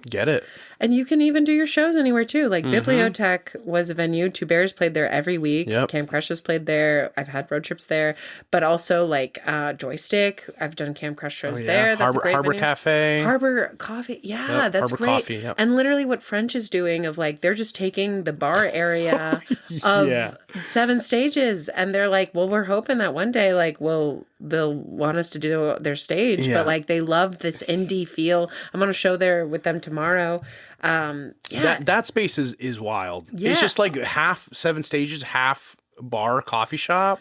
get it. And you can even do your shows anywhere too. Like Bibliotech was a venue. Two Bears played there every week. Camp Crush has played there. I've had road trips there. But also like Joystick. I've done Camp Crush shows there. That's a great Harbor venue. Cafe. Harbor Coffee. Yeah, that's Harbor great. Coffee, And literally what French is doing of like, they're just taking the bar area of 7 stages. And they're like, well, we're hoping that one day like they'll want us to do their stage. But like they love this indie feel. I'm on a show there with them tomorrow. That space is wild. It's just like half 7 stages, half bar, coffee shop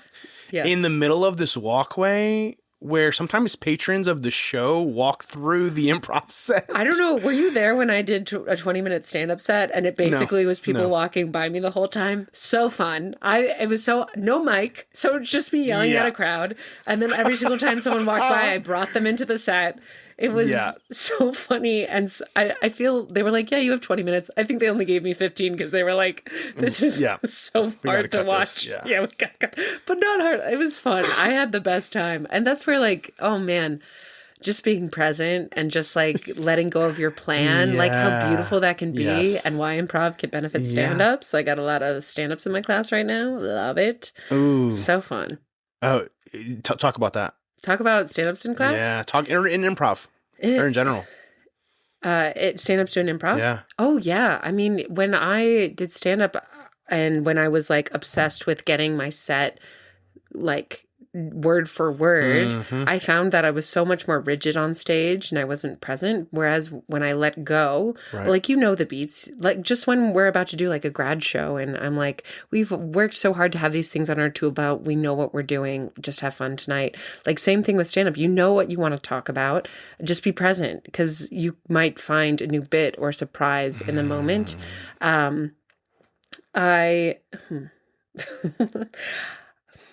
in the middle of this walkway where sometimes patrons of the show walk through the improv set. I don't know. Were you there when I did a 20-minute stand-up set and it basically was people walking by me the whole time? So fun. It was no mic. So it's just me yelling at a crowd. And then every single time someone walked by, I brought them into the set. It was so funny. And I feel they were like, yeah, you have 20 minutes. I think they only gave me 15 because they were like, this is so hard to watch. We got to cut. But not hard. It was fun. I had the best time. And that's where like, oh man, just being present and just like letting go of your plan, like how beautiful that can be and why improv can benefit stand-ups. I got a lot of stand-ups in my class right now. Love it. Ooh. So fun. Oh, talk about that. Talk about stand-ups in class? Yeah, talk in improv or in general. Stand-ups doing improv? Yeah. Oh, yeah. I mean, when I did stand-up and when I was like obsessed with getting my set like word for word, I found that I was so much more rigid on stage and I wasn't present. Whereas when I let go, like, you know, the beats, like just when we're about to do like a grad show and I'm like, we've worked so hard to have these things on our tool belt. We know what we're doing. Just have fun tonight. Like same thing with stand up. You know what you want to talk about. Just be present because you might find a new bit or surprise in the moment.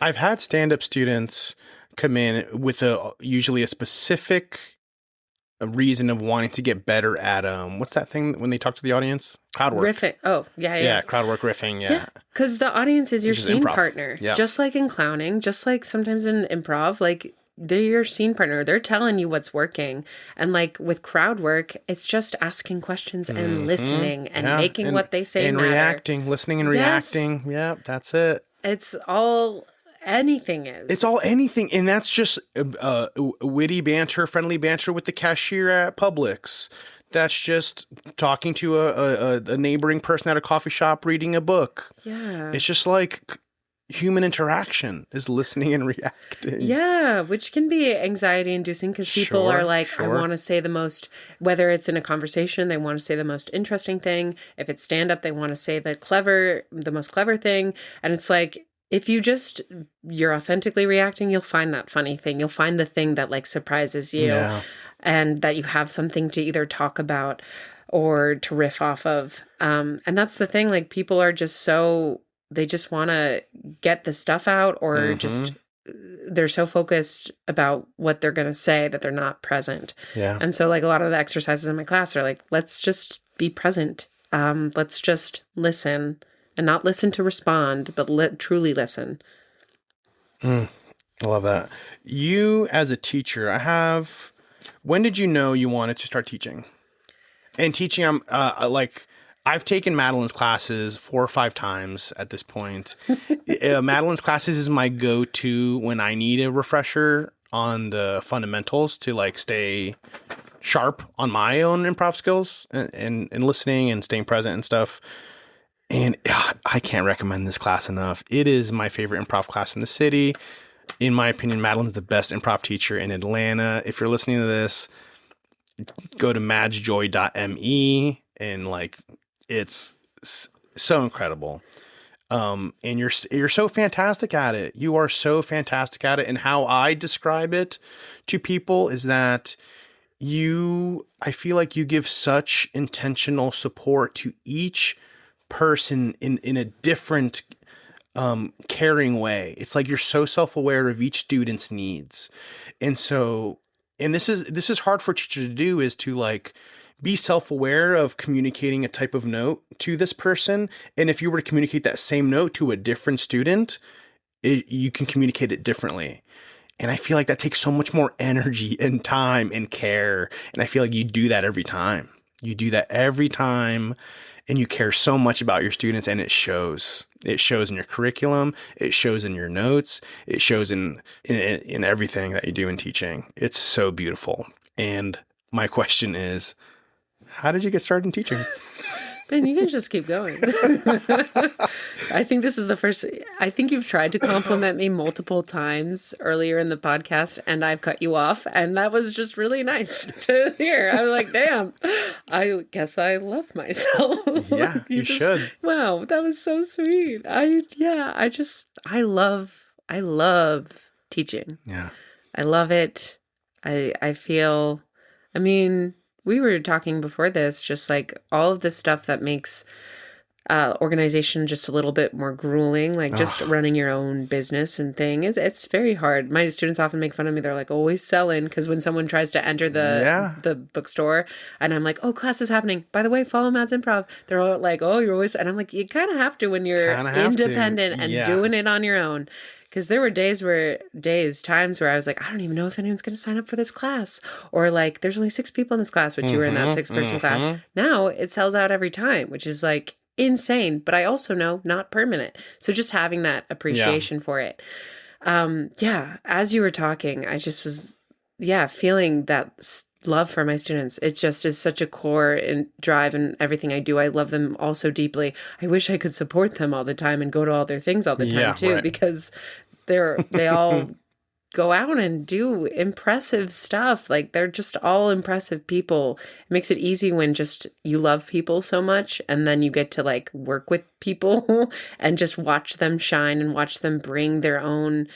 I've had stand-up students come in with usually a specific reason of wanting to get better at what's that thing when they talk to the audience? Crowd work. Riffing. Oh, yeah. Yeah, crowd work riffing, yeah. Because the audience is your scene improv. partner. Yeah. Just like in clowning, just like sometimes in improv, like they're your scene partner. They're telling you what's working. And like with crowd work, it's just asking questions and listening and making what they say and matter. Reacting, listening and reacting. Yeah, that's it. It's all anything is. It's all anything. And that's just witty banter, friendly banter with the cashier at Publix. That's just talking to a neighboring person at a coffee shop reading a book. Yeah. It's just like human interaction is listening and reacting. Yeah, which can be anxiety inducing because people are like, I want to say the most, whether it's in a conversation, they want to say the most interesting thing. If it's stand up, they want to say the most clever thing. And it's like, if you're authentically reacting, you'll find that funny thing. You'll find the thing that like surprises you and that you have something to either talk about or to riff off of. And that's the thing, like people are just they just want to get the stuff out or just they're so focused about what they're going to say that they're not present. Yeah. And so like a lot of the exercises in my class are like, let's just be present. Let's just listen and not listen to respond, but truly listen. I love that. You as a teacher, when did you know you wanted to start teaching? And teaching, I've taken Madeline's classes 4 or 5 times at this point. Madeline's classes is my go-to when I need a refresher on the fundamentals to like stay sharp on my own improv skills and listening and staying present and stuff. And I can't recommend this class enough. It is my favorite improv class in the city. In my opinion, Madeline's the best improv teacher in Atlanta. If you're listening to this, go to madsjoy.me and like, it's so incredible. And you're so fantastic at it. You are so fantastic at it. And how I describe it to people is that I feel like you give such intentional support to each person in a different caring way. It's like you're so self-aware of each student's needs. And this is hard for a teacher to do, is to like be self-aware of communicating a type of note to this person. And if you were to communicate that same note to a different student, you can communicate it differently. And I feel like that takes so much more energy and time and care. And I feel like you do that every time. You do that every time. And you care so much about your students, and it shows. It shows in your curriculum. It shows in your notes. It shows in everything that you do in teaching. It's so beautiful. And my question is, how did you get started in teaching? Ben, you can just keep going. I think this is I think you've tried to compliment me multiple times earlier in the podcast and I've cut you off. And that was just really nice to hear. I was like, damn, I guess I love myself. Yeah, you should. Wow, that was so sweet. I love teaching. Yeah. I love it. I feel, we were talking before this, just like all of the stuff that makes organization just a little bit more grueling, like just running your own business and thing. It's very hard. My students often make fun of me. They're like, always selling, because when someone tries to enter the bookstore and I'm like, oh, class is happening. By the way, follow Mads Improv. They're all like, oh, you're always, and I'm like, you kind of have to when you're independent and doing it on your own. Because there were times where I was like, I don't even know if anyone's going to sign up for this class. Or like, there's only 6 people in this class, which you were in that 6-person class. Now it sells out every time, which is like insane. But I also know not permanent. So just having that appreciation for it. As you were talking, I just was, feeling that love for my students. It just is such a core and drive in everything I do. I love them all so deeply. I wish I could support them all the time and go to all their things all the time too, because they all go out and do impressive stuff. Like they're just all impressive people. It makes it easy when just you love people so much and then you get to like work with people and just watch them shine and watch them bring their own,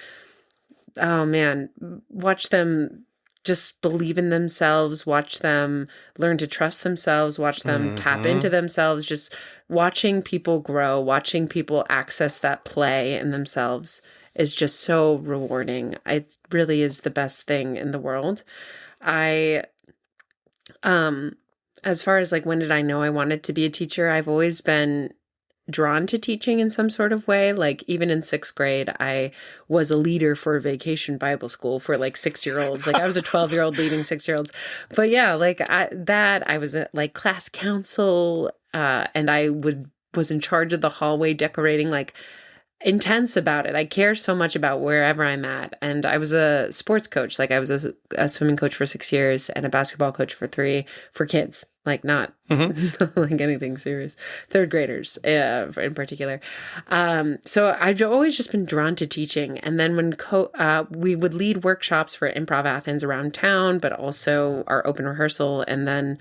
oh man, watch them just believe in themselves, watch them learn to trust themselves, watch them tap into themselves, just watching people grow, watching people access that play in themselves is just so rewarding. It really is the best thing in the world. As far as like, when did I know I wanted to be a teacher? I've always been drawn to teaching in some sort of way. Like even in 6th grade, I was a leader for a vacation Bible school for like 6-year-olds. Like I was a 12-year-old leading 6-year-olds. But yeah, like I was at like class council, and I was in charge of the hallway decorating, like intense about it. I care so much about wherever I'm at. And I was a sports coach. Like I was a swimming coach for 6 years and a basketball coach for 3 for kids, like not like anything serious, 3rd graders in particular. So I've always just been drawn to teaching. And then when we would lead workshops for Improv Athens around town, but also our open rehearsal, and then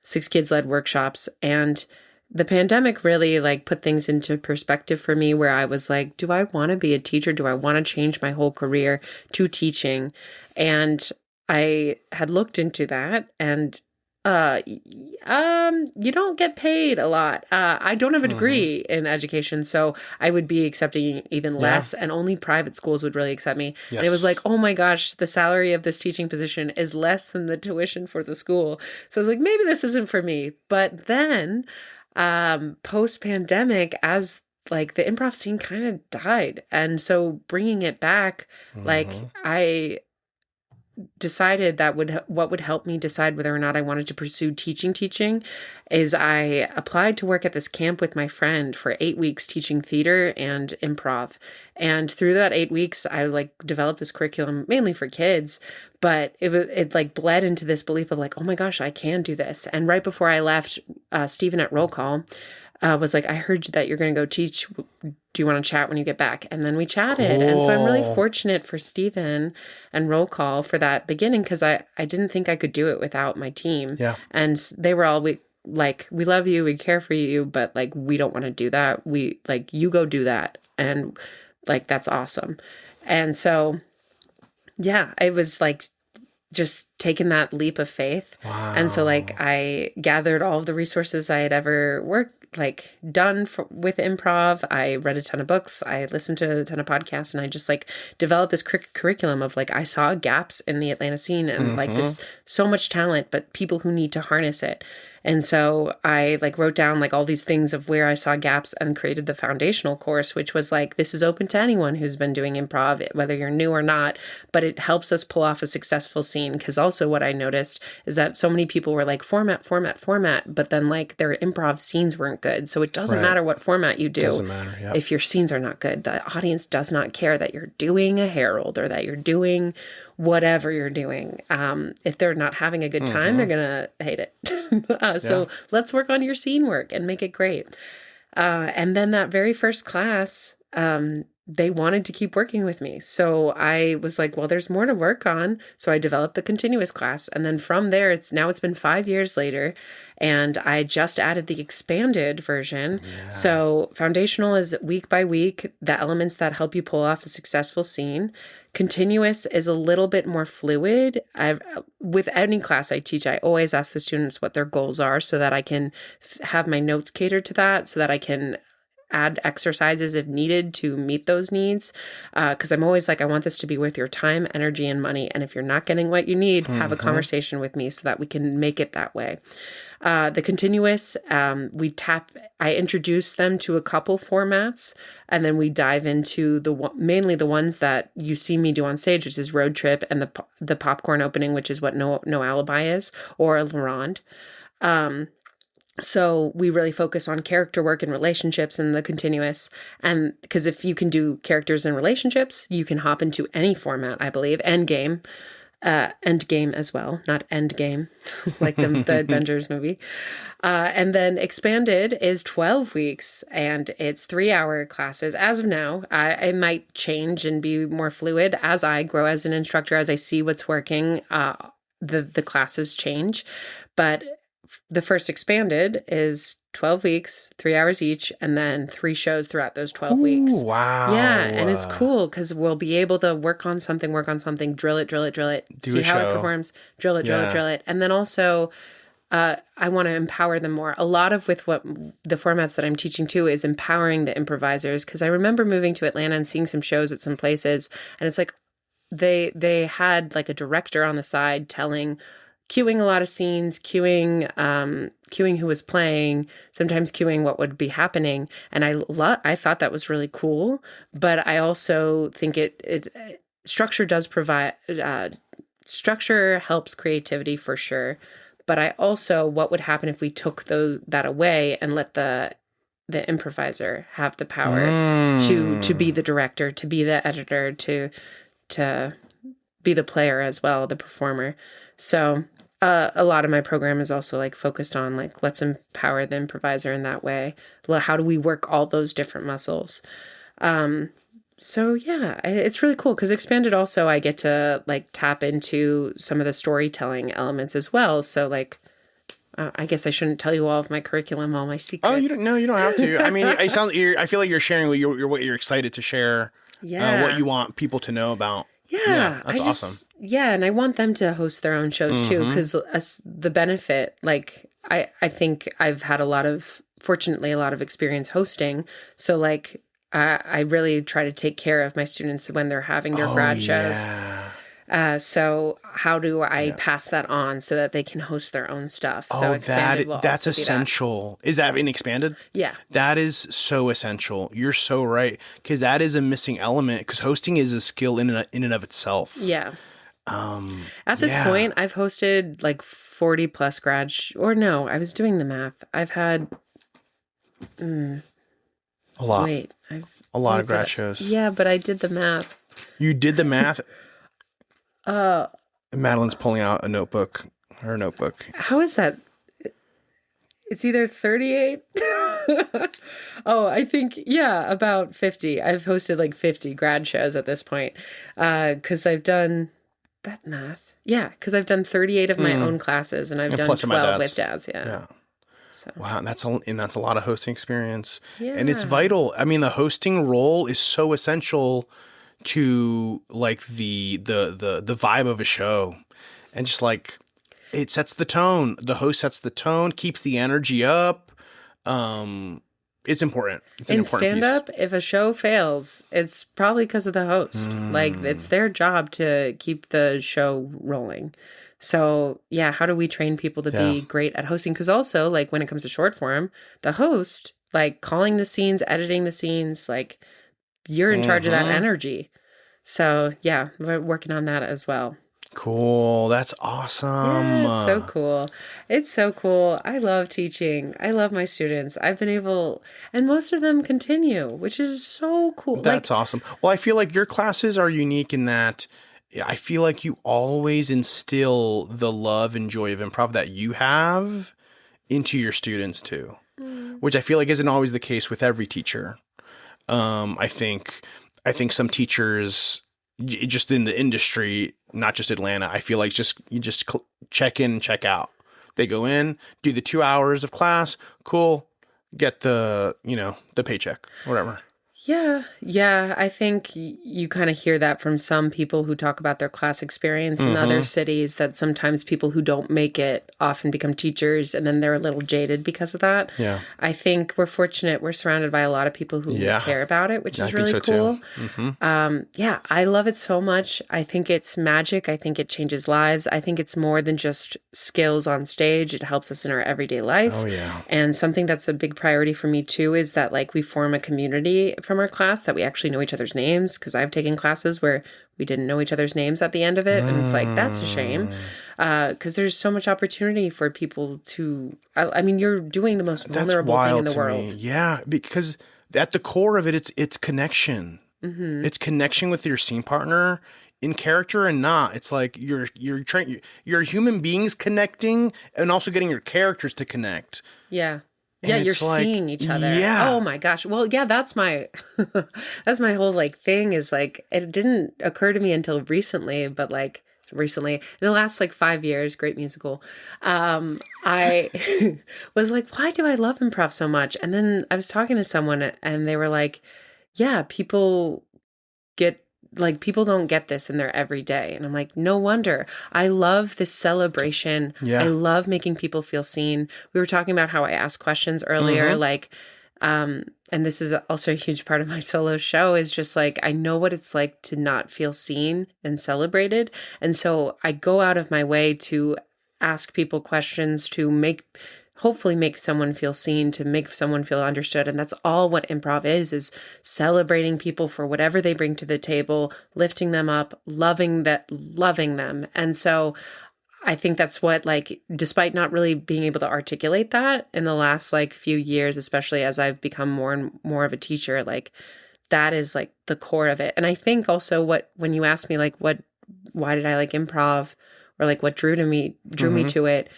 6 Kids led workshops. And the pandemic really like put things into perspective for me, where I was like, do I want to be a teacher? Do I want to change my whole career to teaching? And I had looked into that, and you don't get paid a lot. I don't have a degree in education, so I would be accepting even less, and only private schools would really accept me. Yes. And it was like, oh my gosh, the salary of this teaching position is less than the tuition for the school. So I was like, maybe this isn't for me. But then post-pandemic, as like the improv scene kind of died, and so bringing it back, like I decided that what would help me decide whether or not I wanted to pursue teaching is I applied to work at this camp with my friend for 8 weeks teaching theater and improv. And through that 8 weeks, I like developed this curriculum mainly for kids, but it like bled into this belief of like, oh my gosh, I can do this. And right before I left, Stephen at Roll Call was like, I heard that you're going to go teach. Do you want to chat when you get back? And then we chatted. Cool. And so I'm really fortunate for Stephen and Roll Call for that beginning, because I didn't think I could do it without my team. Yeah. And they were all, we love you, we care for you, but like, we don't want to do that. We like, you go do that. And like, that's awesome. And so, yeah, it was like just taking that leap of faith. Wow. And so like I gathered all of the resources I had ever done with improv. I read a ton of books. I listened to a ton of podcasts, and I just like developed this curriculum of like, I saw gaps in the Atlanta scene and like this so much talent, but people who need to harness it. And so I like wrote down like all these things of where I saw gaps and created the foundational course, which was like, this is open to anyone who's been doing improv, whether you're new or not, but it helps us pull off a successful scene. Because also what I noticed is that so many people were like, format, but then like their improv scenes weren't good. So it doesn't matter what format you do. Doesn't matter, yeah. If your scenes are not good, the audience does not care that you're doing a Herald or that you're doing whatever you're doing. If they're not having a good time, they're going to hate it. So let's work on your scene work and make it great. And then that very first class, they wanted to keep working with me. So I was like, well, there's more to work on. So I developed the continuous class. And then from there, it's been 5 years later, and I just added the expanded version. Yeah. So foundational is week by week, the elements that help you pull off a successful scene. Continuous is a little bit more fluid. With any class I teach, I always ask the students what their goals are so that I can have my notes catered to that, so that I can add exercises if needed to meet those needs. Because I'm always like, I want this to be worth your time, energy, and money. And if you're not getting what you need, have a conversation with me so that we can make it that way. The continuous, I introduce them to a couple formats, and then we dive into mainly the ones that you see me do on stage, which is Road Trip and the popcorn opening, which is what No Alibi is, or Laurent. So we really focus on character work and relationships in the continuous. And because if you can do characters and relationships, you can hop into any format, I believe, and game. Endgame as well, not Endgame, like the Avengers movie. And then Expanded is 12 weeks, and it's 3-hour classes. As of now, I might change and be more fluid as I grow as an instructor, as I see what's working. The classes change, but the first Expanded is 12 weeks, 3 hours each, and then 3 shows throughout those 12 weeks. Wow. Yeah, and it's cool because we'll be able to work on something, drill it, see how it performs, drill it. And then also, I want to empower them more. A lot of with what the formats that I'm teaching too is empowering the improvisers, because I remember moving to Atlanta and seeing some shows at some places, and it's like they had like a director on the side cueing a lot of scenes, cueing who was playing, sometimes cueing what would be happening. And I thought that was really cool, but I also think structure does provide, structure helps creativity for sure. But I also, what would happen if we took that away and let the improviser have the power to be the director, to be the editor, to be the player as well, the performer. So a lot of my program is also like focused on like, let's empower the improviser in that way. How do we work all those different muscles? So yeah, it's really cool because Expanded also, I get to like tap into some of the storytelling elements as well. So like, I guess I shouldn't tell you all of my curriculum, all my secrets. Oh, you don't have to. I mean, I feel like you're sharing what you're excited to share. Yeah. What you want people to know about. Yeah, that's awesome. Yeah, and I want them to host their own shows too, because the benefit, like I think I've had fortunately a lot of experience hosting. So like I really try to take care of my students when they're having their grad shows. So how do I pass that on so that they can host their own stuff? So that's essential. Is that in Expanded? Yeah. That is so essential. You're so right. Because that is a missing element, because hosting is a skill in and of itself. Yeah. At this point, I've hosted like 40 plus I was doing the math. I've had a lot. A lot of grad shows. Yeah, but I did the math. You did the math? Madeline's pulling out her notebook. How is that? It's either 38. I think, about 50. I've hosted like 50 grad shows at this point. Because I've done that math. Yeah, because I've done 38 of my own classes, and I've done 12 with dads. Yeah. So. Wow, and that's a lot of hosting experience. Yeah. And it's vital. I mean, the hosting role is so essential to like the vibe of a show, and just like it sets the tone. The host sets the tone, keeps the energy up. It's important. It's an important stand up, if a show fails, it's probably because of the host. Like it's their job to keep the show rolling. So yeah, how do we train people to be great at hosting? Because also, like when it comes to short form, the host, like calling the scenes, editing the scenes, like you're in charge of that energy. So yeah, we're working on that as well. Cool. That's awesome. Yeah, it's so cool. It's so cool. I love teaching. I love my students. I've been able, and most of them continue, which is so cool. That's awesome. Well, I feel like your classes are unique in that I feel like you always instill the love and joy of improv that you have into your students too, which I feel like isn't always the case with every teacher. I think some teachers just in the industry, not just Atlanta, I feel like you just check in and check out. They go in, do the 2 hours of class, cool, get the paycheck, whatever. Yeah. I think you kind of hear that from some people who talk about their class experience in other cities, that sometimes people who don't make it often become teachers, and then they're a little jaded because of that. Yeah. I think we're fortunate. We're surrounded by a lot of people who care about it, which is really cool. I love it so much. I think it's magic. I think it changes lives. I think it's more than just skills on stage. It helps us in our everyday life. Oh, yeah. And something that's a big priority for me too is that like we form a community from our class, that we actually know each other's names, because I've taken classes where we didn't know each other's names at the end of it, and it's like, that's a shame, because there's so much opportunity for people to you're doing the most vulnerable thing in the world. Yeah, because at the core of it, it's connection. It's connection with your scene partner in character and not. It's like you're human beings connecting and also getting your characters to connect. Yeah. And Yeah, you're it's like, seeing each other. yeah. Oh my gosh. Well, yeah, that's my that's my whole like thing is like it didn't occur to me until recently, but like recently in the last like 5 years, great musical. I was like, why do I love improv so much? And then I was talking to someone and they were like, yeah, people don't get this in their everyday. And I'm like, no wonder. I love this celebration. Yeah. I love making people feel seen. We were talking about how I ask questions earlier, like, and this is also a huge part of my solo show is just like, I know what it's like to not feel seen and celebrated. And so I go out of my way to ask people questions to hopefully make someone feel seen, to make someone feel understood. And that's all what improv is celebrating people for whatever they bring to the table, lifting them up, loving them. And so I think that's what, like, despite not really being able to articulate that in the last like few years, especially as I've become more and more of a teacher, like that is like the core of it. And I think also when you ask me like why did I like improv or like what drew me to it,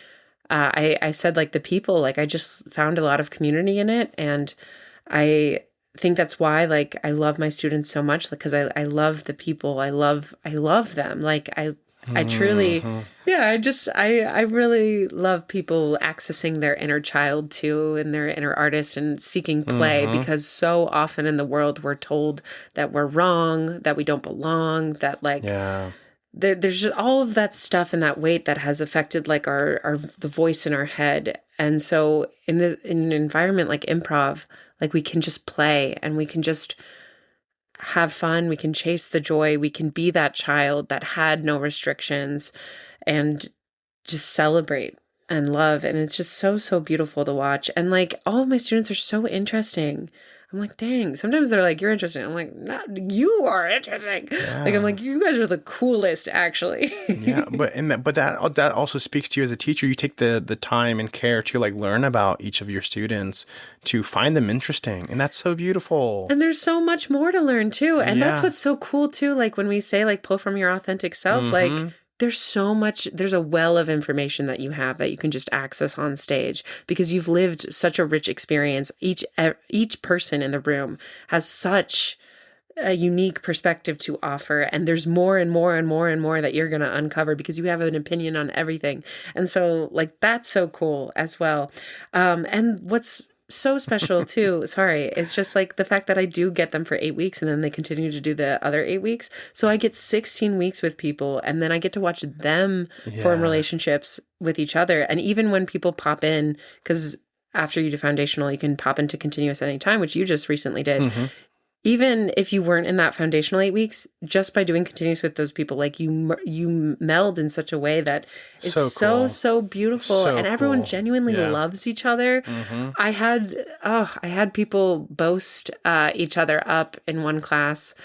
I said like the people, like I just found a lot of community in it. And I think that's why like I love my students so much because I love the people. I love them. Like I truly, yeah, I really love people accessing their inner child too and their inner artist and seeking play because so often in the world we're told that we're wrong, that we don't belong, that like, there's just all of that stuff and that weight that has affected like the voice in our head. And so in an environment like improv, like we can just play and we can just have fun. We can chase the joy. We can be that child that had no restrictions and just celebrate and love. And it's just so, so beautiful to watch. And like all of my students are so interesting. I'm like, dang, sometimes they're like, you're interesting. I'm like, no, you are interesting. Yeah. Like, I'm like, you guys are the coolest, actually. Yeah. But that also speaks to you as a teacher. You take the time and care to like learn about each of your students to find them interesting. And that's so beautiful. And there's so much more to learn too. And that's what's so cool too. Like when we say like, pull from your authentic self, like there's so much, there's a well of information that you have that you can just access on stage because you've lived such a rich experience. Each person in the room has such a unique perspective to offer. And there's more and more and more and more that you're going to uncover because you have an opinion on everything. And so like, that's so cool as well. And what's so special too, it's just like the fact that I do get them for 8 weeks and then they continue to do the other 8 weeks. So I get 16 weeks with people and then I get to watch them form relationships with each other. And even when people pop in, because after you do foundational, you can pop into continuous at any time, which you just recently did. Even if you weren't in that foundational 8 weeks, just by doing continuous with those people, like you meld in such a way that is so beautiful, and everyone genuinely loves each other. I had people boast each other up in one class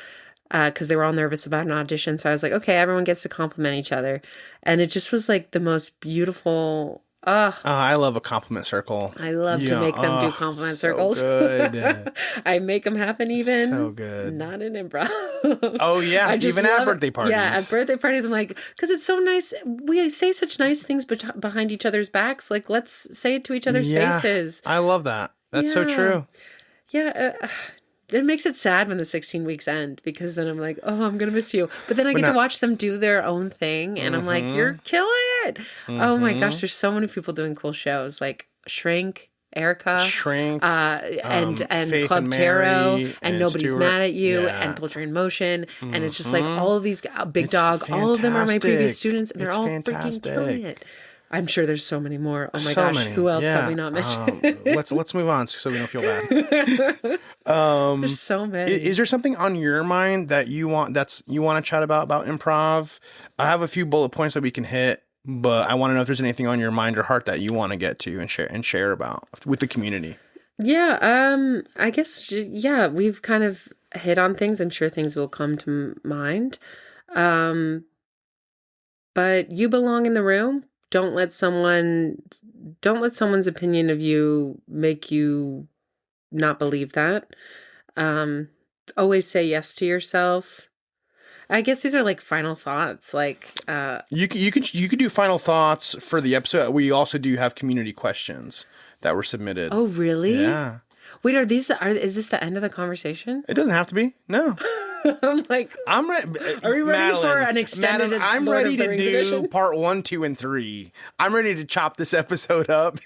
because they were all nervous about an audition. So I was like, okay, everyone gets to compliment each other, and it just was like the most beautiful. I love a compliment circle. I love to make them do compliment circles. Good. I make them happen even. So good. Not in improv. Oh, yeah. Even at birthday parties. Yeah, at birthday parties, I'm like, because it's so nice. We say such nice things behind each other's backs. Like, let's say it to each other's faces. I love that. That's so true. Yeah. It makes it sad when the 16 weeks end because then I'm like, oh, I'm going to miss you. But then I get to watch them do their own thing. And I'm like, you're killing it. Oh my gosh, there's so many people doing cool shows like Shrink, Erica. And Faith Club and Tarot. Mary And Nobody's Stuart. Mad at You. And Poultry in Motion. And it's just like all of these, Big Dog, fantastic. all of them are my previous students. And they're all fantastic. freaking killing it. I'm sure there's so many more. Oh my So gosh, many. who else have we not mentioned? Let's move on so we don't feel bad. There's so many. Is there something on your mind that you want to chat about improv? I have a few bullet points that we can hit, but I want to know if there's anything on your mind or heart that you want to get to and share about with the community. Yeah, I guess we've kind of hit on things. I'm sure things will come to mind. But you belong in the room. Don't let someone's opinion of you make you not believe that. Always say yes to yourself. I guess these are like final thoughts. Like, you could do final thoughts for the episode. We also do have community questions that were submitted. oh, really? Yeah. Wait, is this the end of the conversation? It doesn't have to be. No. I'm like, I'm ready. are we ready for an extended I'm Lord ready of the to Rings do edition? part 1, 2, and 3. I'm ready to chop this episode up.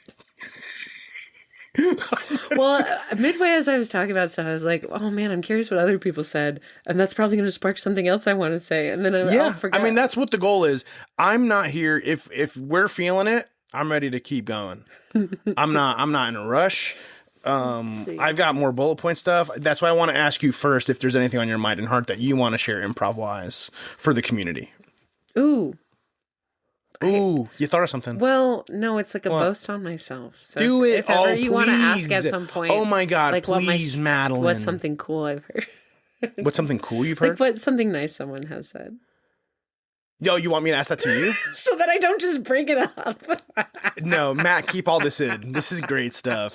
Well, midway as I was talking about stuff, I was like, oh man, I'm curious what other people said. And that's probably going to spark something else I want to say. And then I'll forget. I mean, that's what the goal is. I'm not here. If we're feeling it, I'm ready to keep going. I'm not in a rush. I've got more bullet point stuff. That's why I want to ask you first if there's anything on your mind and heart that you want to share improv wise for the community. Ooh, you thought of something. well, no, it's like a boast on myself. So Do it. If ever you want to please. ask at some point. Oh my God, like please, Madeline. What's something cool I've heard? What's something cool you've heard? Like what's something nice someone has said. Yo, you want me to ask that to you? So that I don't just bring it up. No, Matt, keep all this in. This is great stuff.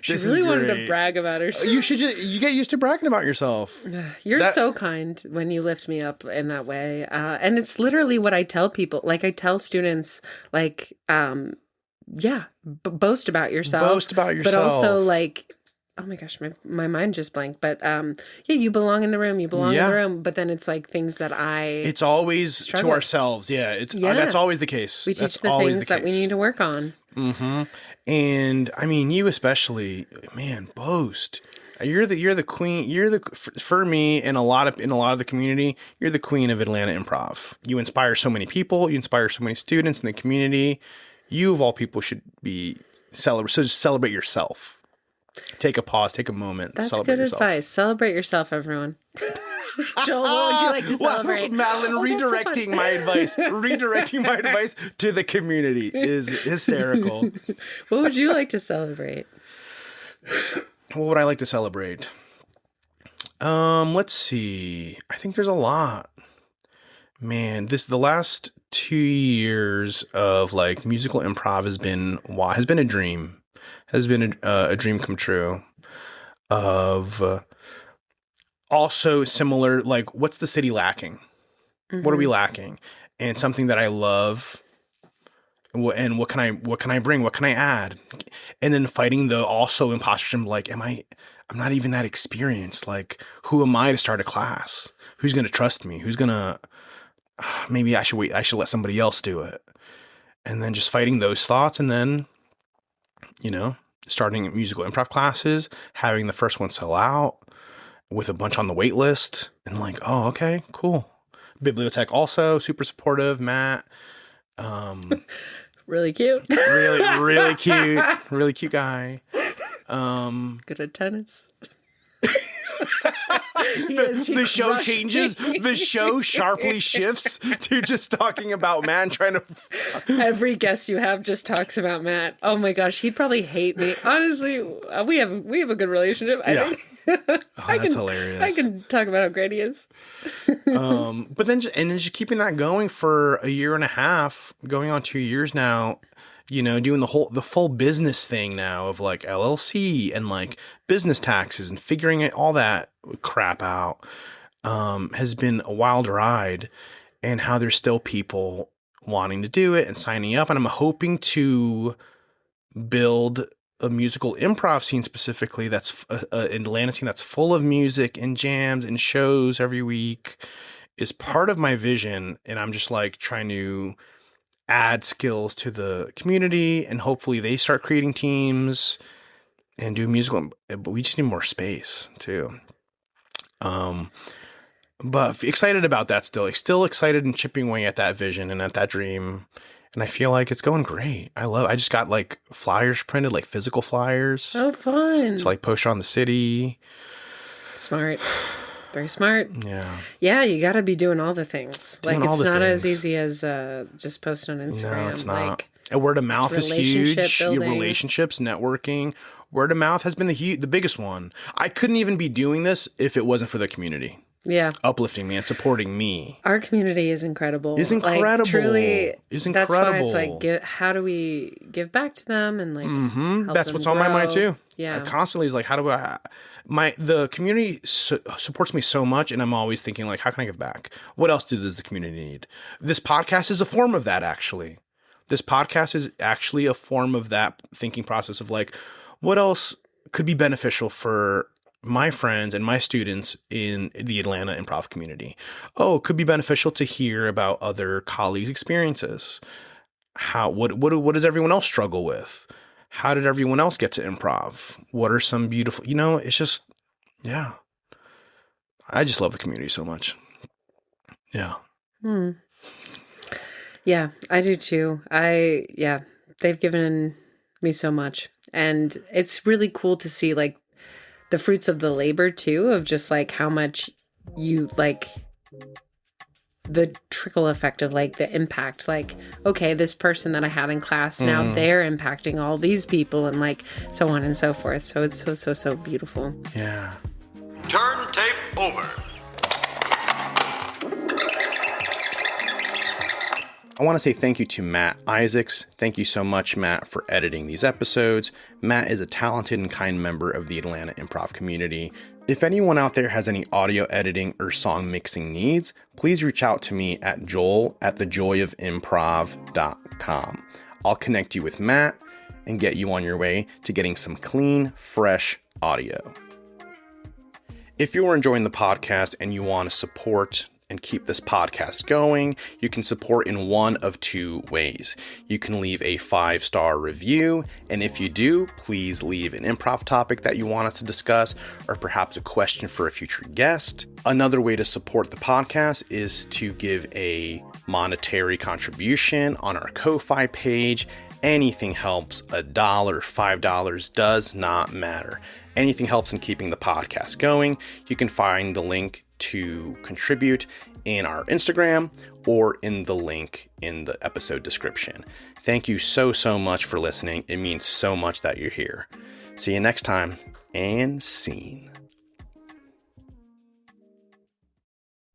She This really is wanted to great. brag about herself. You get used to bragging about yourself. You're That- so kind when you lift me up in that way. And it's literally what I tell people. Like I tell students, like, boast about yourself. Boast about yourself. But also like, oh my gosh, my mind just blanked. But you belong in the room. You belong in the room. But then it's like things that It's always struggle. to ourselves. Yeah, that's always the case. we teach That's the always things that we case. need to work on. Mm-hmm. And I mean, you especially, man, boast. You're the queen. For me and a lot of the community. You're the queen of Atlanta improv. You inspire so many people. You inspire so many students in the community. You of all people should be celebrate. So just celebrate yourself. Take a pause. Take a moment. That's celebrate good yourself. advice. Celebrate yourself, everyone. Joel, what would you like to celebrate? Madeline, Oh, that's so fun. redirecting my advice to the community is hysterical. What would you like to celebrate? What would I like to celebrate? Let's see. I think there's a lot. Man, the last 2 years of like musical improv has been a dream. Has been a dream come true. Of also similar, like what's the city lacking? Mm-hmm. What are we lacking? And something that I love. And what can I bring? What can I add? And then fighting the also imposter syndrome. Like, I'm not even that experienced. Like, who am I to start a class? Who's going to trust me? Who's going to, maybe I should wait. I should let somebody else do it. And then just fighting those thoughts. And then, starting musical improv classes, having the first one sell out with a bunch on the wait list and like, oh, okay, cool. Bibliotech also super supportive. Matt, Really cute. really cute guy. Good at tennis. The show changes. The show sharply shifts to just talking about Matt and trying to. Every guest you have just talks about Matt. Oh my gosh, he'd probably hate me. Honestly, we have a good relationship. Yeah. That's hilarious. I can talk about how great he is. But then just keeping that going for a year and a half, going on 2 years now. Doing the full business thing now of like LLC and like business taxes and figuring all that crap out has been a wild ride, and how there's still people wanting to do it and signing up. And I'm hoping to build a musical improv scene specifically that's an Atlanta scene that's full of music and jams and shows every week is part of my vision. And I'm just like trying to add skills to the community, and hopefully they start creating teams and do musical, but we just need more space too. But excited about that still excited and chipping away at that vision and at that dream. And I feel like it's going great. I just got like flyers printed, like physical flyers. Oh, fun. To like post around the city. Smart. Very smart. Yeah. Yeah, you got to be doing all the things. Doing like, all it's the not as things. easy as just post on Instagram. No, it's not. Like, And word of mouth is relationship huge. Your building. relationships, networking. Word of mouth has been the biggest one. I couldn't even be doing this if it wasn't for the community yeah. uplifting me and supporting me. Our community is incredible. Is incredible. Like, truly, Is that's why it's incredible. like, how do we give back to them and like, help That's them what's on my mind grow? too. Yeah. Constantly is like, how do the community supports me so much, and I'm always thinking like, how can I give back? What else does the community need? This podcast is a form of that, actually. This podcast is actually a form of that thinking process of like, what else could be beneficial for my friends and my students in the Atlanta improv community? Oh, it could be beneficial to hear about other colleagues' experiences. What does everyone else struggle with? How did everyone else get to improv? What are some beautiful, it's just, yeah. I just love the community so much. Yeah. Yeah, I do too. They've given me so much. And it's really cool to see like the fruits of the labor too, of just like how much you like the trickle effect of like the impact, like, okay, this person that I had in class, now they're impacting all these people and like so on and so forth. So it's so beautiful. Yeah. Turn tape over. I want to say thank you to Matt Isaacs. Thank you so much, Matt, for editing these episodes. Matt is a talented and kind member of the Atlanta improv community. If anyone out there has any audio editing or song mixing needs, please reach out to me at joel@thejoyofimprov.com. I'll connect you with Matt and get you on your way to getting some clean, fresh audio. If you're enjoying the podcast and you want to support and keep this podcast going, you can support in one of two ways. You can leave a 5-star review, and if you do, please leave an improv topic that you want us to discuss, or perhaps a question for a future guest. Another way to support the podcast is to give a monetary contribution on our Ko-Fi page. Anything helps. $1, $5 does not matter. Anything helps in keeping the podcast going. You can find the link to contribute in our Instagram or in the link in the episode description. Thank you so much for listening. It means so much that you're here. See you next time, and scene.